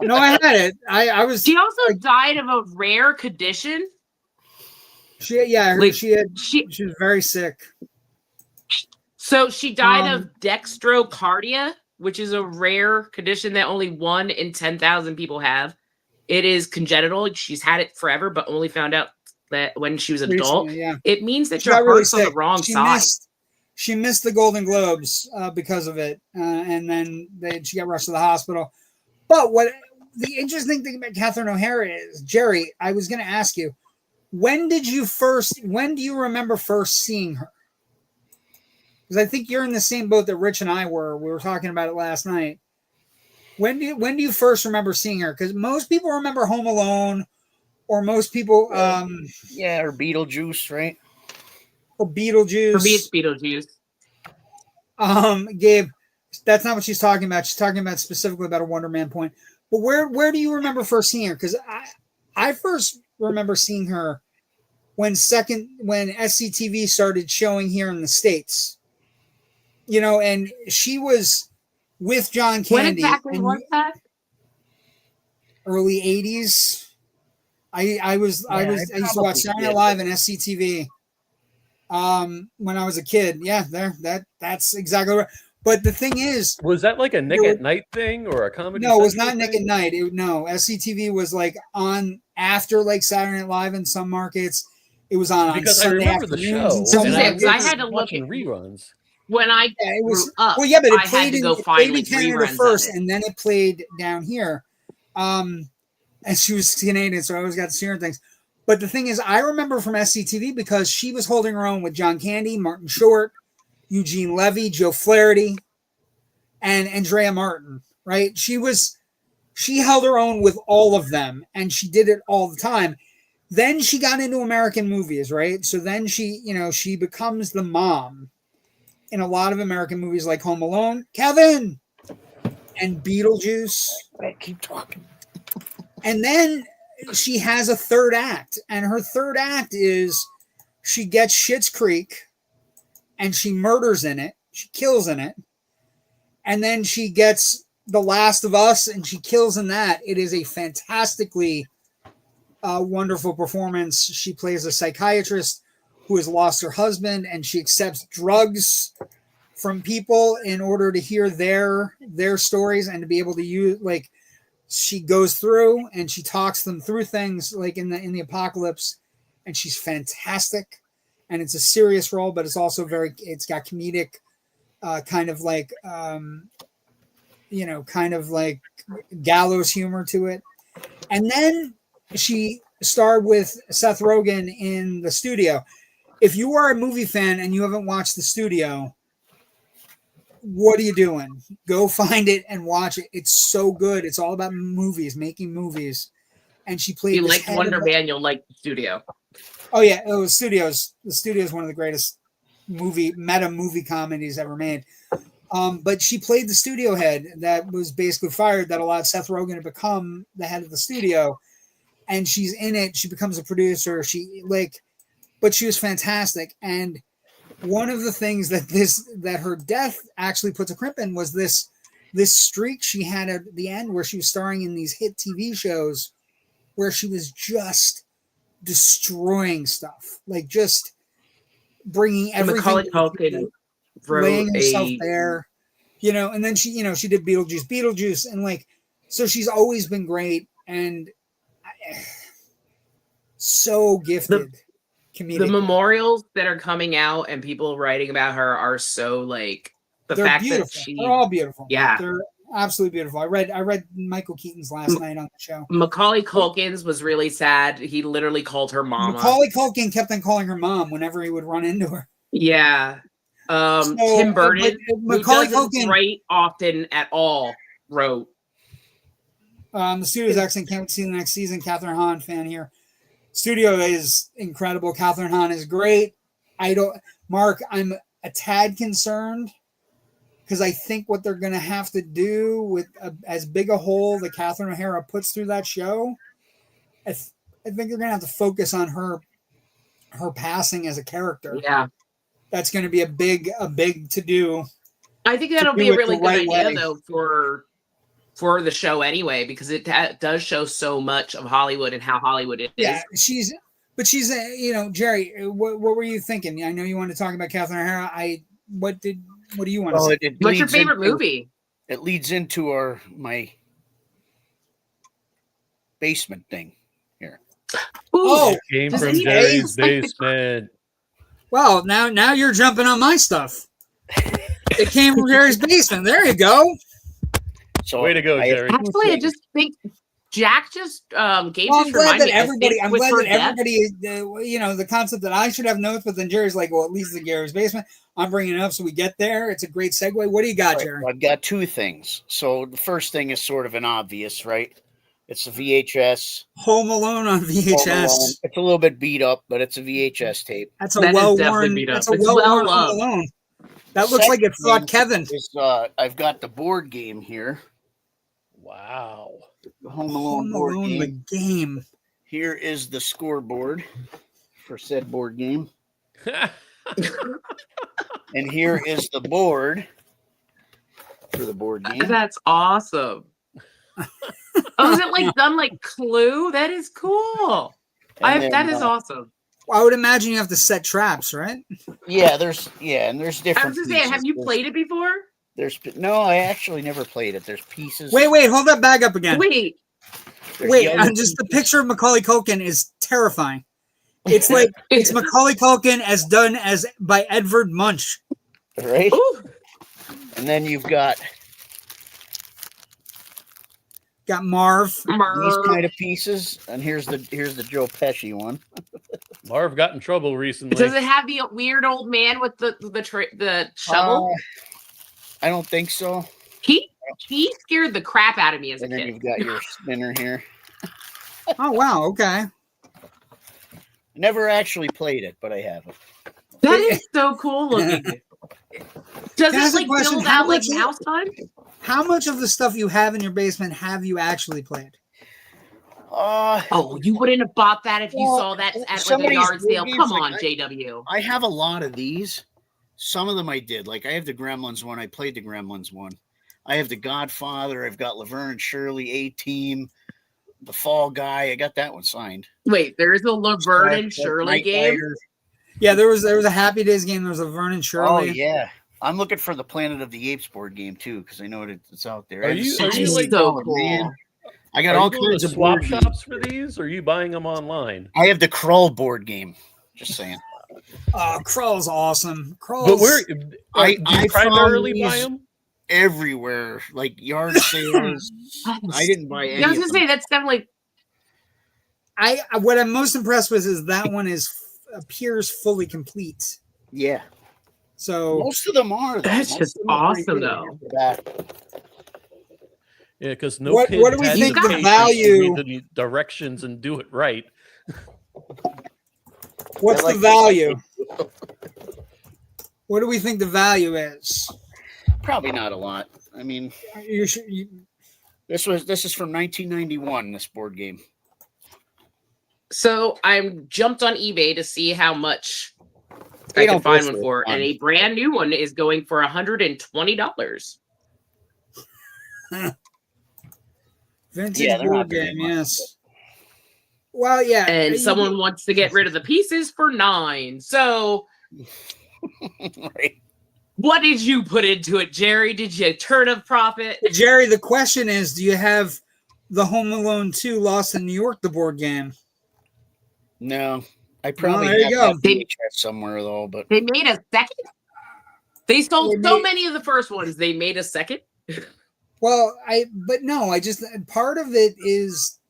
No, I had it. I was. She also died of a rare condition. She was very sick. So she died of dextrocardia, which is a rare condition that only 1 in 10,000 people have. It is congenital. She's had it forever, but only found out that when she was an adult. Yeah. It means that your heart's on the wrong side. She missed the Golden Globes because of it, and then she got rushed to the hospital. But what the interesting thing about Catherine O'Hara is, Jerry, I was going to ask you, when do you remember first seeing her? Because I think you're in the same boat that Rich and I were. We were talking about it last night. When do you first remember seeing her? Because most people remember Home Alone, or most people, or Beetlejuice, right? Or Beetlejuice. For me, it's Beetlejuice. Gabe, that's not what she's talking about. She's talking about specifically about a Wonder Man point. But where do you remember first seeing her? Because I first remember seeing her when SCTV started showing here in the States. You know, and she was with John Candy. When exactly was that? Early 80s. I used to watch Saturday Night Live and SCTV when I was a kid. Yeah, that's exactly right. But the thing is, was that like a Nick at Night thing or a comedy? No, it was not Nick at Night. SCTV was like on after like Saturday Night Live in some markets. It was on because Sunday I remember the show. I had to look at reruns. When I grew up, well, yeah, but it played in Canada first, and then it played down here. And she was Canadian, so I always got to see her things. But the thing is, I remember from SCTV because she was holding her own with John Candy, Martin Short, Eugene Levy, Joe Flaherty, and Andrea Martin. Right? She held her own with all of them, and she did it all the time. Then she got into American movies, right? So then she becomes the mom in a lot of American movies like Home Alone, Kevin, and Beetlejuice. Keep talking. And then she has a third act, and her third act is she gets Schitt's Creek, and she murders in it. She kills in it. And then she gets The Last of Us, and she kills in that. It is a fantastically wonderful performance. She plays a psychiatrist who has lost her husband, and she accepts drugs from people in order to hear their stories and to be able to use, like, she goes through and she talks them through things like in the apocalypse, and she's fantastic. And it's a serious role, but it's also it's got comedic kind of like gallows humor to it. And then she starred with Seth Rogen in The Studio. If you are a movie fan and you haven't watched The Studio, what are you doing? Go find it and watch it. It's so good. It's all about movies, making movies. And she played. You like Wonder Man, you'll like The Studio. Oh yeah, The Studio is one of the greatest meta movie comedies ever made. But she played the studio head that was basically fired, that allowed Seth Rogen to become the head of the studio. And she's in it. She becomes a producer. But she was fantastic. And one of the things that her death actually puts a crimp in was this streak she had at the end where she was starring in these hit TV shows where she was just destroying stuff, like just bringing everything. Macaulay Culkin laying herself there, and then she did Beetlejuice, and like, so she's always been great and so gifted. The memorials that are coming out and people writing about her are so like they're beautiful. They're all beautiful. Yeah, they're absolutely beautiful. I read Michael Keaton's last night on the show. Macaulay Culkin's was really sad. He literally called her mama. Macaulay Culkin kept on calling her mom whenever he would run into her. Yeah. Tim Burton, Macaulay Culkin write often at all, wrote. The studio's excellent. Can't wait to see the next season. Catherine Hahn fan here. Studio is incredible. Catherine Hahn is great. Mark, I'm a tad concerned because I think what they're going to have to do with as big a hole that Catherine O'Hara puts through that show, I think they're going to have to focus on her passing as a character. Yeah. That's going to be a big to do. I think that'll be a really good idea though for the show anyway, because it does show so much of Hollywood and how Hollywood is. Yeah, she's Jerry, what were you thinking? I know you wanted to talk about Catherine O'Hara. What do you want to say? What's your favorite movie? It leads into my basement thing here. Ooh, it came from Jerry's basement. Well, now you're jumping on my stuff. It came from Jerry's basement. There you go. So way to go, Jerry. Actually, I just think Jack just gave I'm glad that everybody, the concept that I should have notes, but then Jerry's like, well, at least in Jerry's basement. I'm bringing it up so we get there. It's a great segue. What do you got, Jerry? I've got two things. So the first thing is sort of an obvious, right? It's a VHS. Home Alone on VHS. It's a little bit beat up, but it's a VHS tape. That's a well-worn. That's a well-worn Home Alone. That looks like it fought Kevin. I've got the board game here. Wow. The Home Alone board game. The game. Here is the scoreboard for said board game. And here is the board for the board game. That's awesome. Oh, is it like done like Clue? That is cool. That is awesome. Well, I would imagine you have to set traps, right? Yeah, there's different. I was just saying, have you played it before? No, I actually never played it. There's pieces. Wait, hold that bag up again. Wait, just the picture of Macaulay Culkin is terrifying. It's like it's Macaulay Culkin as done as by Edvard Munch. Right? Ooh. And then you've got Marv. These kind of pieces, and here's the Joe Pesci one. Marv got in trouble recently. Does it have the weird old man with the shovel? I don't think so. He scared the crap out of me as a kid. And then you've got your spinner here. Oh wow! Okay. Never actually played it, but I have it. That is so cool looking. Does it like build out like mouse time? How much of the stuff you have in your basement have you actually played? You wouldn't have bought that if you saw that at like a yard sale. Come on, JW. I have a lot of these. Some of them I did. Like I have the Gremlins one. I played the Gremlins one. I have the Godfather. I've got Laverne and Shirley, A-Team, the Fall Guy. I got that one signed. Wait, there's a Laverne and Shirley game? Yeah, there was a Happy Days game. There was a Laverne and Shirley. Oh, yeah. I'm looking for the Planet of the Apes board game, too, because I know it's out there. Are you like so cool? Man. I got all kinds of swap shops for these, or are you buying them online? I have the Krull board game. Just saying. Krull's awesome. But do you primarily buy them? Everywhere, like yard sales. I didn't buy any. I was gonna say that's definitely. What I'm most impressed with is that one appears fully complete. Yeah. So most of them are. That's just awesome, though. Yeah, because what do we think the value? The directions and do it right. What's the value? What do we think the value is? Probably not a lot. I mean, this is from 1991. This board game. So I jumped on eBay to see how much I can find one for, and a brand new one is going for $120. Vintage board game, yes. Well, yeah, and someone wants to get rid of the pieces for $9. So. Right. What did you put into it, Jerry? Did you turn a profit? Jerry, the question is, do you have the Home Alone 2 Lost in New York, the board game? No. I probably there you go. Somewhere, though. But they made a second? They sold so many of the first ones, they made a second? Well, part of it is...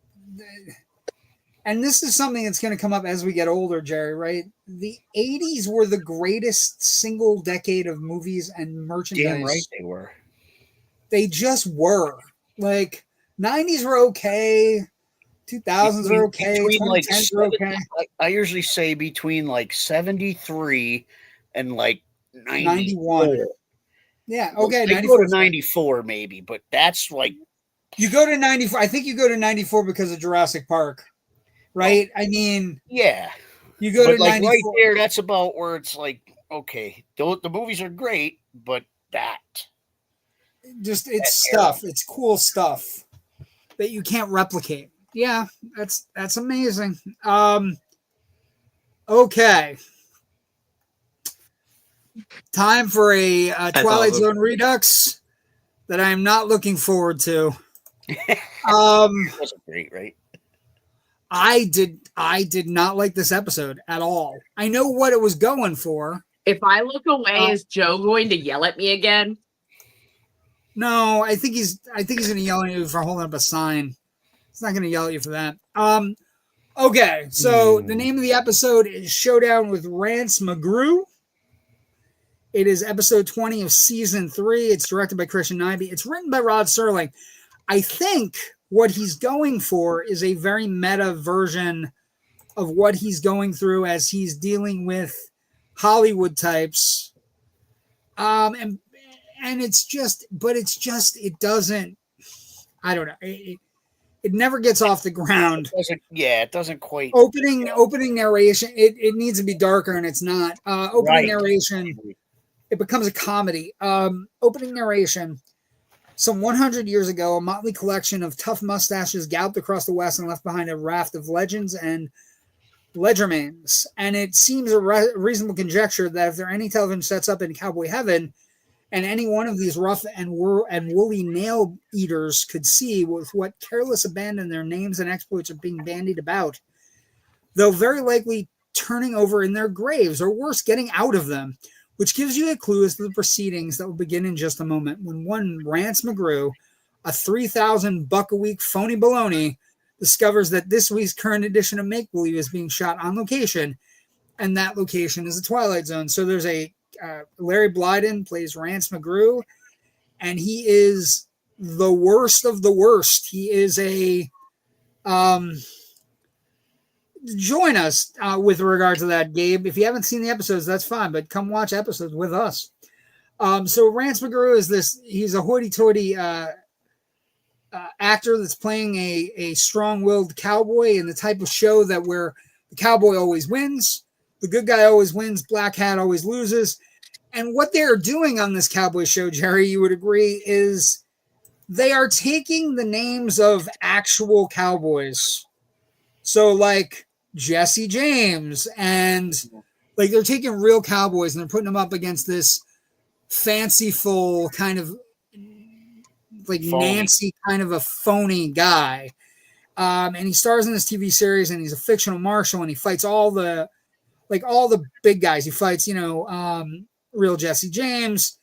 And this is something that's going to come up as we get older, Jerry, right? The 80s were the greatest single decade of movies and merchandise. Damn right they were. They just were. Like, 90s were okay. 2000s were okay. 2010s were okay. I usually say between like 73 and like 91. Yeah, okay. They go to 94 maybe, but that's like... You go to 94. I think you go to 94 because of Jurassic Park. Right? I mean, yeah. You go to like 94. Right there, that's about where it's like, okay, the movies are great, but it's stuff. It's cool stuff that you can't replicate. Yeah, that's amazing. Okay. Time for a Twilight Zone Redux that I am not looking forward to. Wasn't great, right? I did not like this episode at all. I know what it was going for. If I look away, is Joe going to yell at me again? No, I think he's going to yell at you for holding up a sign. He's not going to yell at you for that. Okay, so the name of the episode is Showdown with Rance McGrew. It is episode 20 of season 3. It's directed by Christian Nyby. It's written by Rod Serling. I think what he's going for is a very meta version of what he's going through as he's dealing with Hollywood types. And it's just, it doesn't, I don't know. It never gets off the ground. It doesn't quite. Opening narration, it needs to be darker and it's not. Opening narration, it becomes a comedy. Opening narration. Some 100 years ago, a motley collection of tough mustaches galloped across the West and left behind a raft of legends and legerdemains. And it seems a reasonable conjecture that if there are any television sets up in cowboy heaven, and any one of these rough and woolly nail eaters could see with what careless abandon their names and exploits are being bandied about, though very likely turning over in their graves, or worse, getting out of them, which gives you a clue as to the proceedings that will begin in just a moment when one Rance McGrew, a $3,000 a week phony baloney, discovers that this week's current edition of Make Believe is being shot on location, and that location is the Twilight Zone. So there's a Larry Blyden plays Rance McGrew, and he is the worst of the worst. He is join us with regard to that, Gabe. If you haven't seen the episodes, that's fine, but come watch episodes with us. So Rance McGrew is he's a hoity-toity actor that's playing a strong-willed cowboy in the type of show that where the cowboy always wins, the good guy always wins, black hat always loses. And what they're doing on this cowboy show, Jerry, you would agree, is they are taking the names of actual cowboys. So like Jesse James, and like they're taking real cowboys and they're putting them up against this fanciful kind of like phony. Nancy kind of a phony guy. And he stars in this TV series and he's a fictional marshal and he fights all the big guys. He fights, real Jesse James,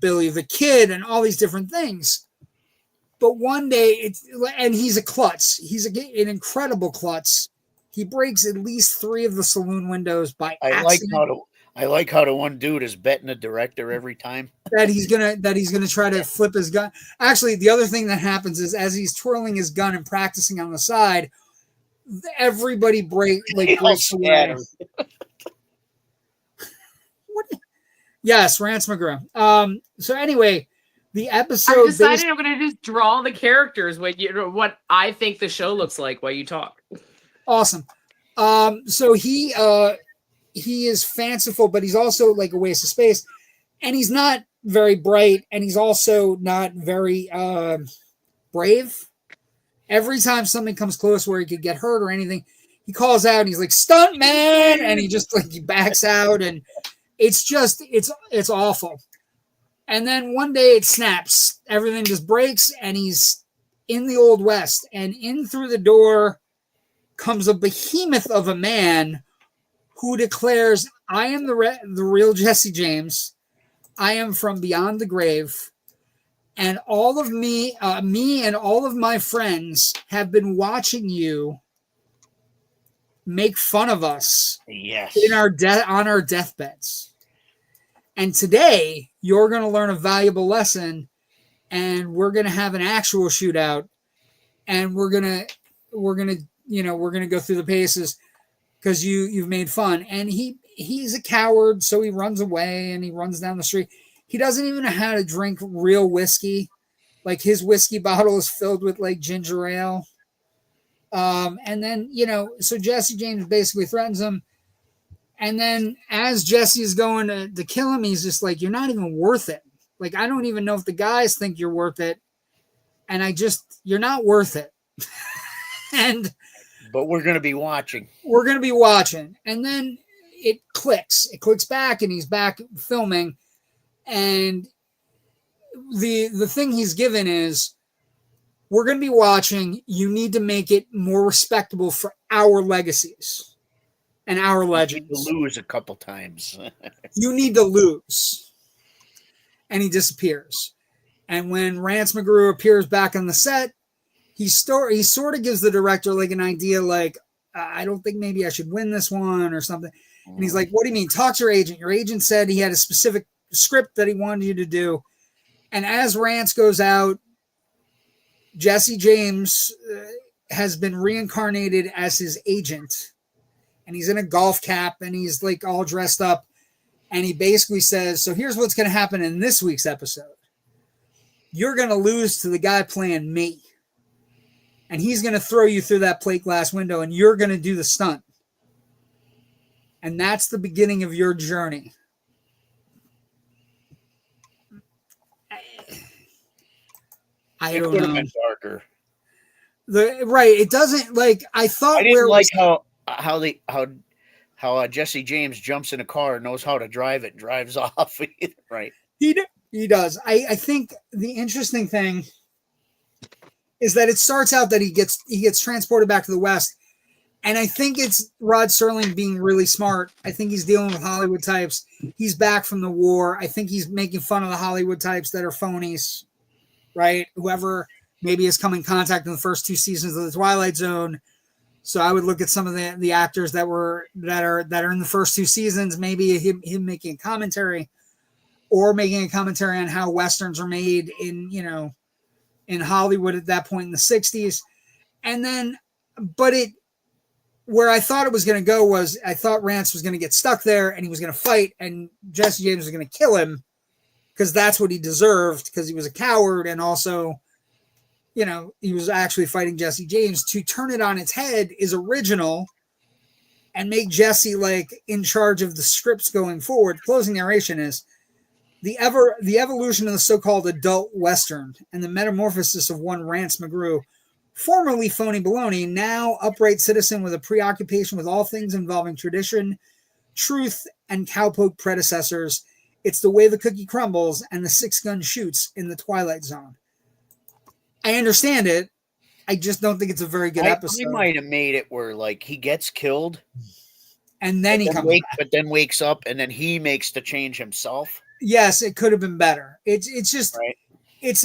Billy the Kid, and all these different things. But one day, he's a klutz. He's an incredible klutz. He breaks at least 3 of the saloon windows by accident. I like how the one dude is betting the director every time that he's gonna try to flip his gun. Actually, the other thing that happens is as he's twirling his gun and practicing on the side, everybody breaks away. What? Yes, Rance McGrew. So anyway, the episode. I'm deciding I'm going to just draw the characters what I think the show looks like while you talk. Awesome. So he is fanciful, but he's also like a waste of space, and he's not very bright, and he's also not very brave. Every time something comes close where he could get hurt or anything, he calls out and he's like, "Stunt man!" and he backs out, and it's awful. And then one day it snaps, everything just breaks, and he's in the Old West, and in through the door comes a behemoth of a man who declares, "I am the real Jesse James. I am from beyond the grave. And all of me and all of my friends have been watching you make fun of us on our deathbeds. And today you're going to learn a valuable lesson, and we're going to have an actual shootout, and we're going to go through the paces because you've made fun." And he's a coward, so he runs away and he runs down the street. He doesn't even know how to drink real whiskey. Like his whiskey bottle is filled with like ginger ale. And then, so Jesse James basically threatens him. And then as Jesse is going to kill him, he's just like, "You're not even worth it. Like, I don't even know if the guys think you're worth it. And you're not worth it." But we're going to be watching. And then it clicks. It clicks back, and he's back filming. And the thing he's given is, "We're going to be watching. You need to make it more respectable for our legacies and our legends. You need to lose a couple times. You need to lose." And he disappears. And when Rance McGrew appears back on the set, he sort of gives the director like an idea, like, "I don't think maybe I should win this one," or something. And he's like, "What do you mean? Talk to your agent. Your agent said he had a specific script that he wanted you to do." And as Rance goes out, Jesse James has been reincarnated as his agent. And he's in a golf cap and he's like all dressed up. And he basically says, "So here's what's going to happen in this week's episode. You're going to lose to the guy playing me. And he's going to throw you through that plate glass window and you're going to do the stunt. And that's the beginning of your journey." I don't know. Darker. It doesn't like I thought. I didn't like how Jesse James jumps in a car and knows how to drive it and drives off. Right. He does. I think the interesting thing is that it starts out that he gets transported back to the West. And I think it's Rod Serling being really smart. I think he's dealing with Hollywood types. He's back from the war. I think he's making fun of the Hollywood types that are phonies, right? Whoever maybe has come in contact in the first 2 seasons of the Twilight Zone. So I would look at some of the actors that are in the first 2 seasons, maybe him making a commentary, or making a commentary on how Westerns are made in Hollywood at that point in the 60s. And then, but where I thought it was going to go was I thought Rance was going to get stuck there and he was going to fight and Jesse James was going to kill him because that's what he deserved because he was a coward and also, he was actually fighting Jesse James. To turn it on its head is original and make Jesse like in charge of the scripts going forward. Closing narration is the evolution of the so-called adult Western and the metamorphosis of one Rance McGrew, formerly phony baloney, now upright citizen with a preoccupation with all things involving tradition, truth, and cowpoke predecessors. It's the way the cookie crumbles and the six-gun shoots in the Twilight Zone. I understand it. I just don't think it's a very good episode. We might have made it where like he gets killed, and then he comes back, but then wakes up, and then he makes the change himself. Yes, it could have been better. It's just right. It's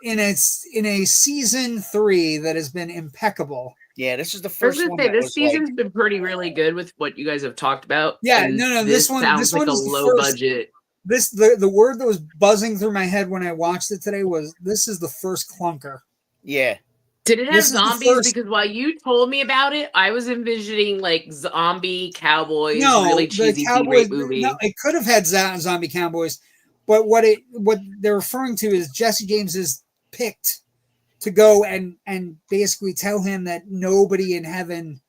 in a season 3 that has been impeccable. Yeah, this is the first one. This season's been pretty really good with what you guys have talked about. Yeah, no, this one sounds like a low budget. The word that was buzzing through my head when I watched it today was this is the first clunker. Yeah. Did it have zombies? Because while you told me about it, I was envisioning like zombie cowboys, really cheesy B-rate movie. No, it could have had zombie cowboys, but what they're referring to is Jesse James is picked to go and basically tell him that nobody in heaven,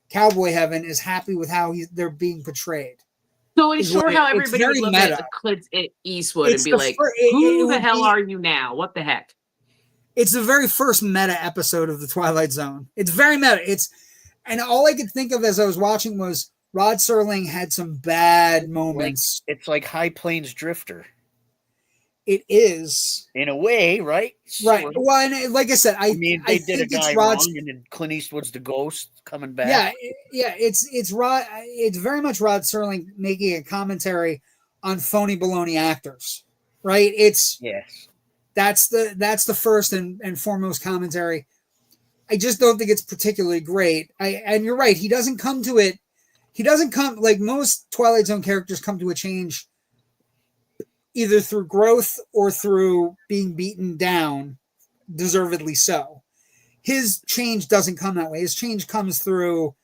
cowboy heaven, is happy with how they're being portrayed. So it's how everybody would look at Clint Eastwood and be like, who the hell are you now? What the heck? It's the very first meta episode of the Twilight Zone. It's very meta. And all I could think of as I was watching was Rod Serling had some bad moments. It's like High Plains Drifter. It is. In a way, right? Right. Well, and like I said, I did a guy wrong, and then Clint Eastwood's the ghost coming back. Yeah. It's Rod. It's very much Rod Serling making a commentary on phony baloney actors, right? Yes. That's the first and foremost commentary. I just don't think it's particularly great. And you're right. He doesn't come to it. He doesn't come like most Twilight Zone characters come to a change either through growth or through being beaten down, deservedly so. His change doesn't come that way. His change comes through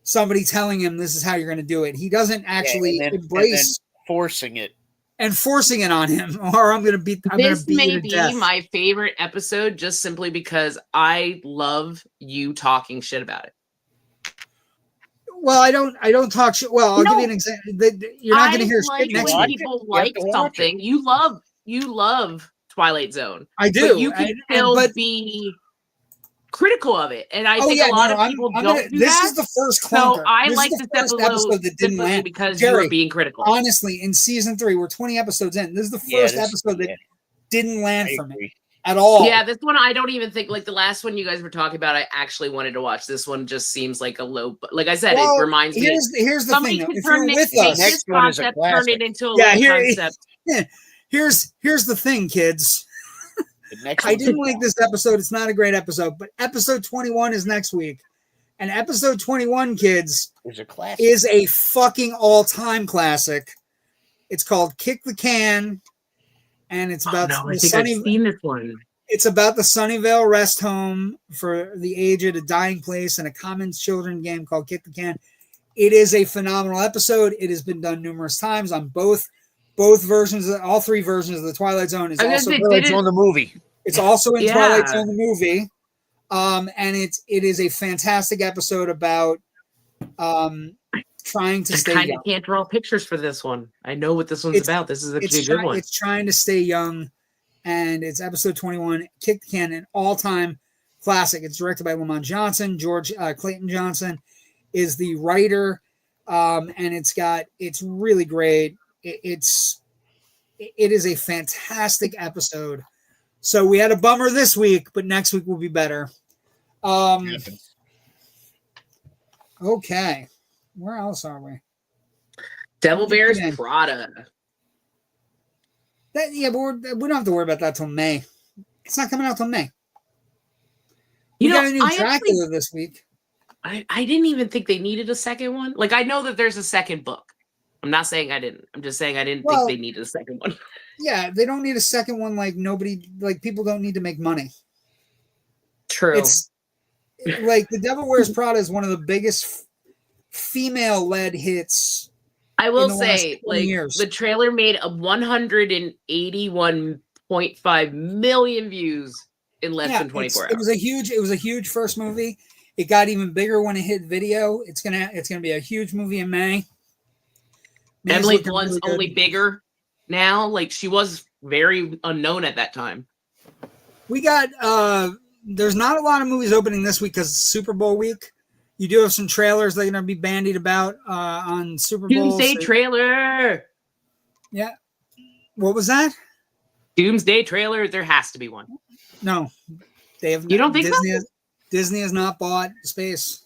somebody telling him this is how you're going to do it. He doesn't actually embrace forcing it. And forcing it on him, or I'm going to beat. This may be my favorite episode, just simply because I love you talking shit about it. Well, I don't talk shit. Well, I'll give you an example. You're not going to hear shit next week. People like something. You love Twilight Zone. I do. But you can still be critical of it, and I think a lot of people don't do this that. Is the first clunker. So I like this episode that didn't land because you were being critical. Honestly, in season 3, we're 20 episodes in. This is the first episode that didn't land for me at all. Yeah, this one I don't even think like the last one you guys were talking about. I actually wanted to watch. This one just seems like a low. Like I said, it reminds me. Here's the thing. If you're with us, next one is a classic. Turn it into a concept. Here's the thing, kids. I didn't like this episode. It's not a great episode, but episode 21 is next week. And episode 21, kids, is a fucking all-time classic. It's called Kick the Can, and it's about I've seen this one. It's about the Sunnyvale rest home for the aged, a dying place, and a common children game called Kick the Can. It is a phenomenal episode. It has been done numerous times on both versions, all 3 versions of the Twilight Zone. It's also Twilight Zone the movie. It's also in Twilight Zone the movie, and it is a fantastic episode about trying to stay young. I kind of can't draw pictures for this one. I know what this one's about. This is actually a good one. It's trying to stay young, and it's episode 21. Kick the Can, an all-time classic. It's directed by Lamont Johnson. George Clayton Johnson is the writer, and it's really great. It is a fantastic episode. So we had a bummer this week, but next week will be better. Okay. Where else are we? Devil Bears Prada. But we don't have to worry about that till May. It's not coming out till May. We got a new Dracula this week. I didn't even think they needed a second one. Like, I know that there's a second book. I'm not saying I didn't. I'm just saying I didn't think they needed a second one. Yeah, they don't need a second one. People don't need to make money. True. like The Devil Wears Prada is one of the biggest female-led hits. I will say, like, the trailer made a 181.5 million views in less than 24 hours. It was a huge first movie. It got even bigger when it hit video. It's gonna be a huge movie in May. Emily Blunt's really only bigger now. Like, she was very unknown at that time. We got there's not a lot of movies opening this week because it's Super Bowl week. You do have some trailers that are going to be bandied about on Super Bowl. Doomsday trailer. Yeah. What was that? Doomsday trailer. There has to be one. No, they have. You don't think Disney has not bought space.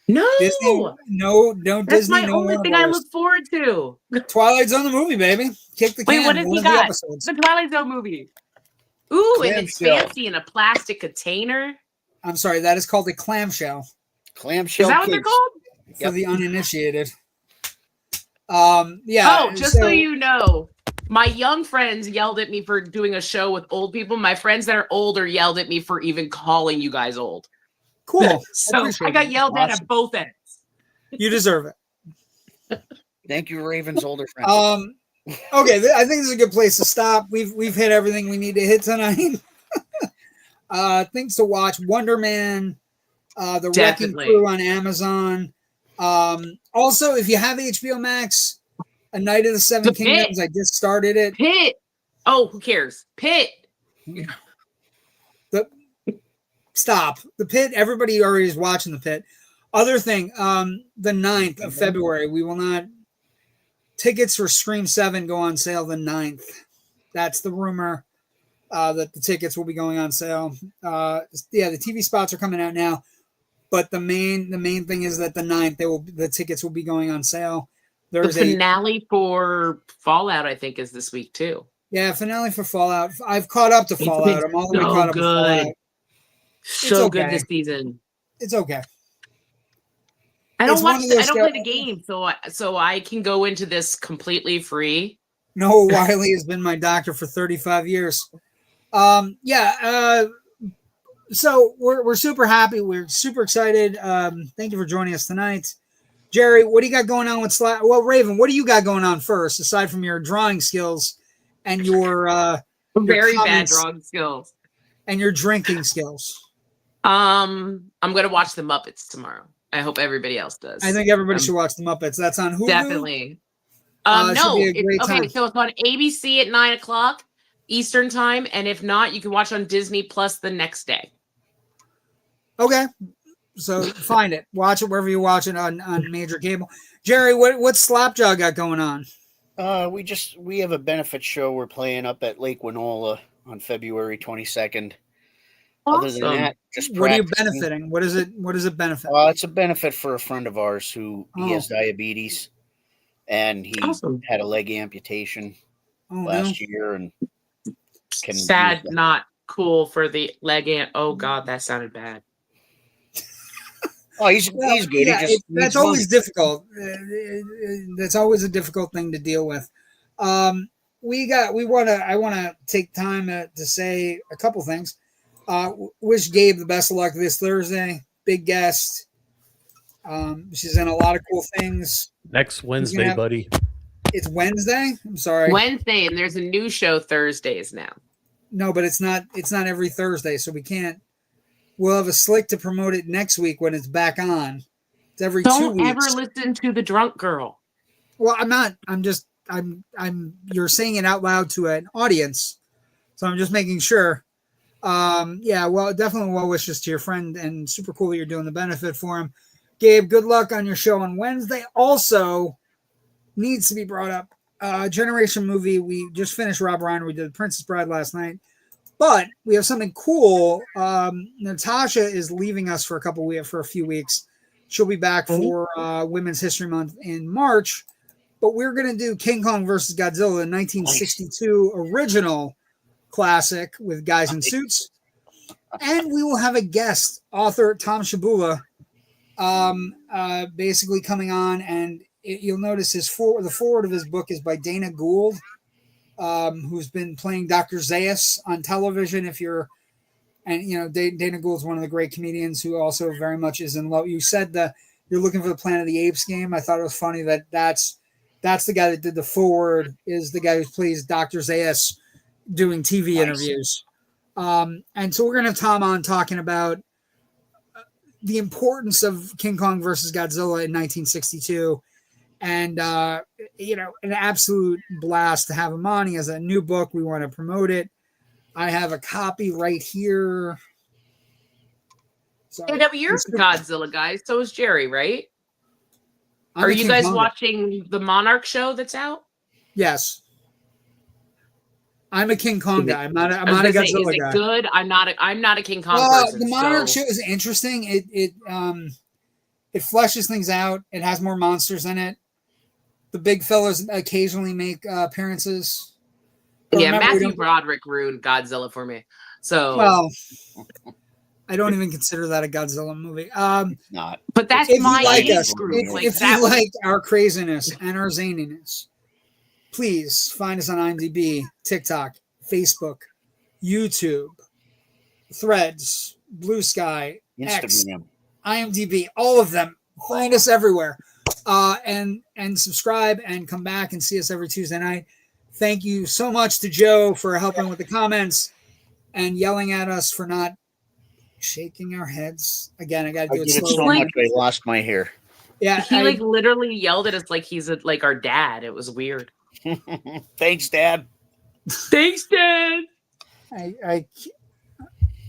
No. Disney, no. That's Disney. my only thing I look forward to. Twilight Zone the movie, baby. Kick the can. Wait, what has he got? The Twilight Zone movie. Ooh, and it's fancy in a plastic container. I'm sorry, that is called a clamshell. Clamshell. Is that what they're called? For the uninitiated. Yeah. Oh, just so you know, my young friends yelled at me for doing a show with old people. My friends that are older yelled at me for even calling you guys old. Cool. So I got yelled at both ends. You deserve it. Thank you, Raven's older friends. Okay, I think this is a good place to stop. We've hit everything we need to hit tonight. Things to watch: Wonder Man, The Wrecking Crew on Amazon. Also, if you have HBO Max, A Night of the Seven Kingdoms. I just started it. Pit. Oh, who cares? Pit. Stop. The Pit. Everybody already is watching The Pit. Other thing, the 9th of February, we will not. Tickets for Scream 7 go on sale the 9th. That's the rumor that the tickets will be going on sale. The TV spots are coming out now, but the main thing is that the 9th the tickets will be going on sale. There's the finale for Fallout, I think, is this week too. Yeah, finale for Fallout. I've caught up to Fallout. I'm all the way caught up to Fallout. So good this season. It's okay. I don't play the game, so I can go into this completely free. Noah Wiley has been my doctor for 35 years. So we're super happy. We're super excited. Thank you for joining us tonight. Jerry, what do you got going on with Well, Raven, what do you got going on first, aside from your drawing skills and your very bad drawing skills and your drinking skills? I'm gonna watch The Muppets tomorrow. I hope everybody else does. I think everybody should watch The Muppets. That's on Hulu. Definitely. No. So it's on ABC at 9:00 Eastern time, and if not, you can watch on Disney Plus the next day. Okay, so find it, watch it wherever you watch it on major cable. Jerry, what's Slapjaw got going on? We have a benefit show we're playing up at Lake Winola on February 22nd. Awesome. Other than that, just what are you benefiting? What is it benefit? It's a benefit for a friend of ours who he has diabetes, and he had a leg amputation last year, and sad, not cool for the leg Oh God, that sounded bad. Oh, he's good. Yeah, that's always difficult. That's always a difficult thing to deal with. I want to take time to say a couple things. Wish Gabe the best of luck this Thursday. Big guest. She's in a lot of cool things. Next Wednesday, buddy. It's Wednesday? I'm sorry. Wednesday, and there's a new show Thursdays now. No, but it's not every Thursday, so we can't. We'll have a slick to promote it next week when it's back on. It's every 2 weeks. Don't ever listen to the drunk girl. Well, I'm not. You're saying it out loud to an audience, so I'm just making sure. Well, definitely well wishes to your friend, and super cool that you're doing the benefit for him. Gabe, good luck on your show on Wednesday. Also, needs to be brought up. Generation movie. We just finished Rob Reiner. We did The Princess Bride last night, but we have something cool. Natasha is leaving us for a few weeks. She'll be back for Women's History Month in March, but we're going to do King Kong versus Godzilla, the 1962 original classic with guys in suits, and we will have a guest author, Tom Shabula, basically coming on, and you'll notice the forward of his book is by Dana Gould, who's been playing Dr. Zaius on television. If you're And, Dana Gould's one of the great comedians who also very much is in love. You said that you're looking for the Planet of the Apes game. I thought it was funny that that's the guy that did the forward, is the guy who plays Dr. Zaius doing TV interviews. And so we're going to have Tom on talking about the importance of King Kong versus Godzilla in 1962. And, an absolute blast to have him on. He has a new book. We want to promote it. I have a copy right here. So, you're a Godzilla guy. So is Jerry, right? Are you guys watching the Monarch show that's out? Yes. I'm a King Kong guy. I'm not a Godzilla guy. Is it good? I'm not a King Kong person. The Monarch show is interesting. It fleshes things out. It has more monsters in it. The big fellas occasionally make appearances. Yeah, Matthew Broderick ruined Godzilla for me. So, well, I don't even consider that a Godzilla movie. Not. But that's my age group. If you like our craziness and our zaniness, please find us on IMDb, TikTok, Facebook, YouTube, Threads, Blue Sky, Instagram, X, IMDb, all of them. Find us everywhere. And subscribe and come back and see us every Tuesday night. Thank you so much to Joe for helping with the comments and yelling at us for not shaking our heads. Again, I got to do it slowly. So much I lost my hair. Yeah, he literally yelled at us like he's like our dad. It was weird. Thanks, Dad. Thanks, Dad.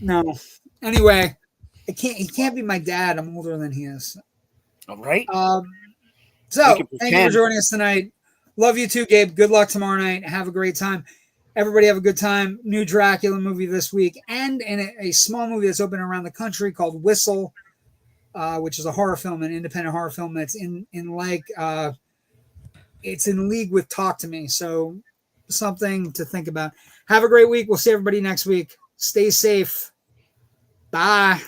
No. Anyway, he can't be my dad. I'm older than he is. All right. So thank you for joining us tonight. Love you too, Gabe. Good luck tomorrow night. Have a great time. Everybody have a good time. New Dracula movie this week, and in a small movie that's open around the country called Whistle, which is a horror film, an independent horror film that's it's in league with Talk to Me. So something to think about. Have a great week. We'll see everybody next week. Stay safe. Bye.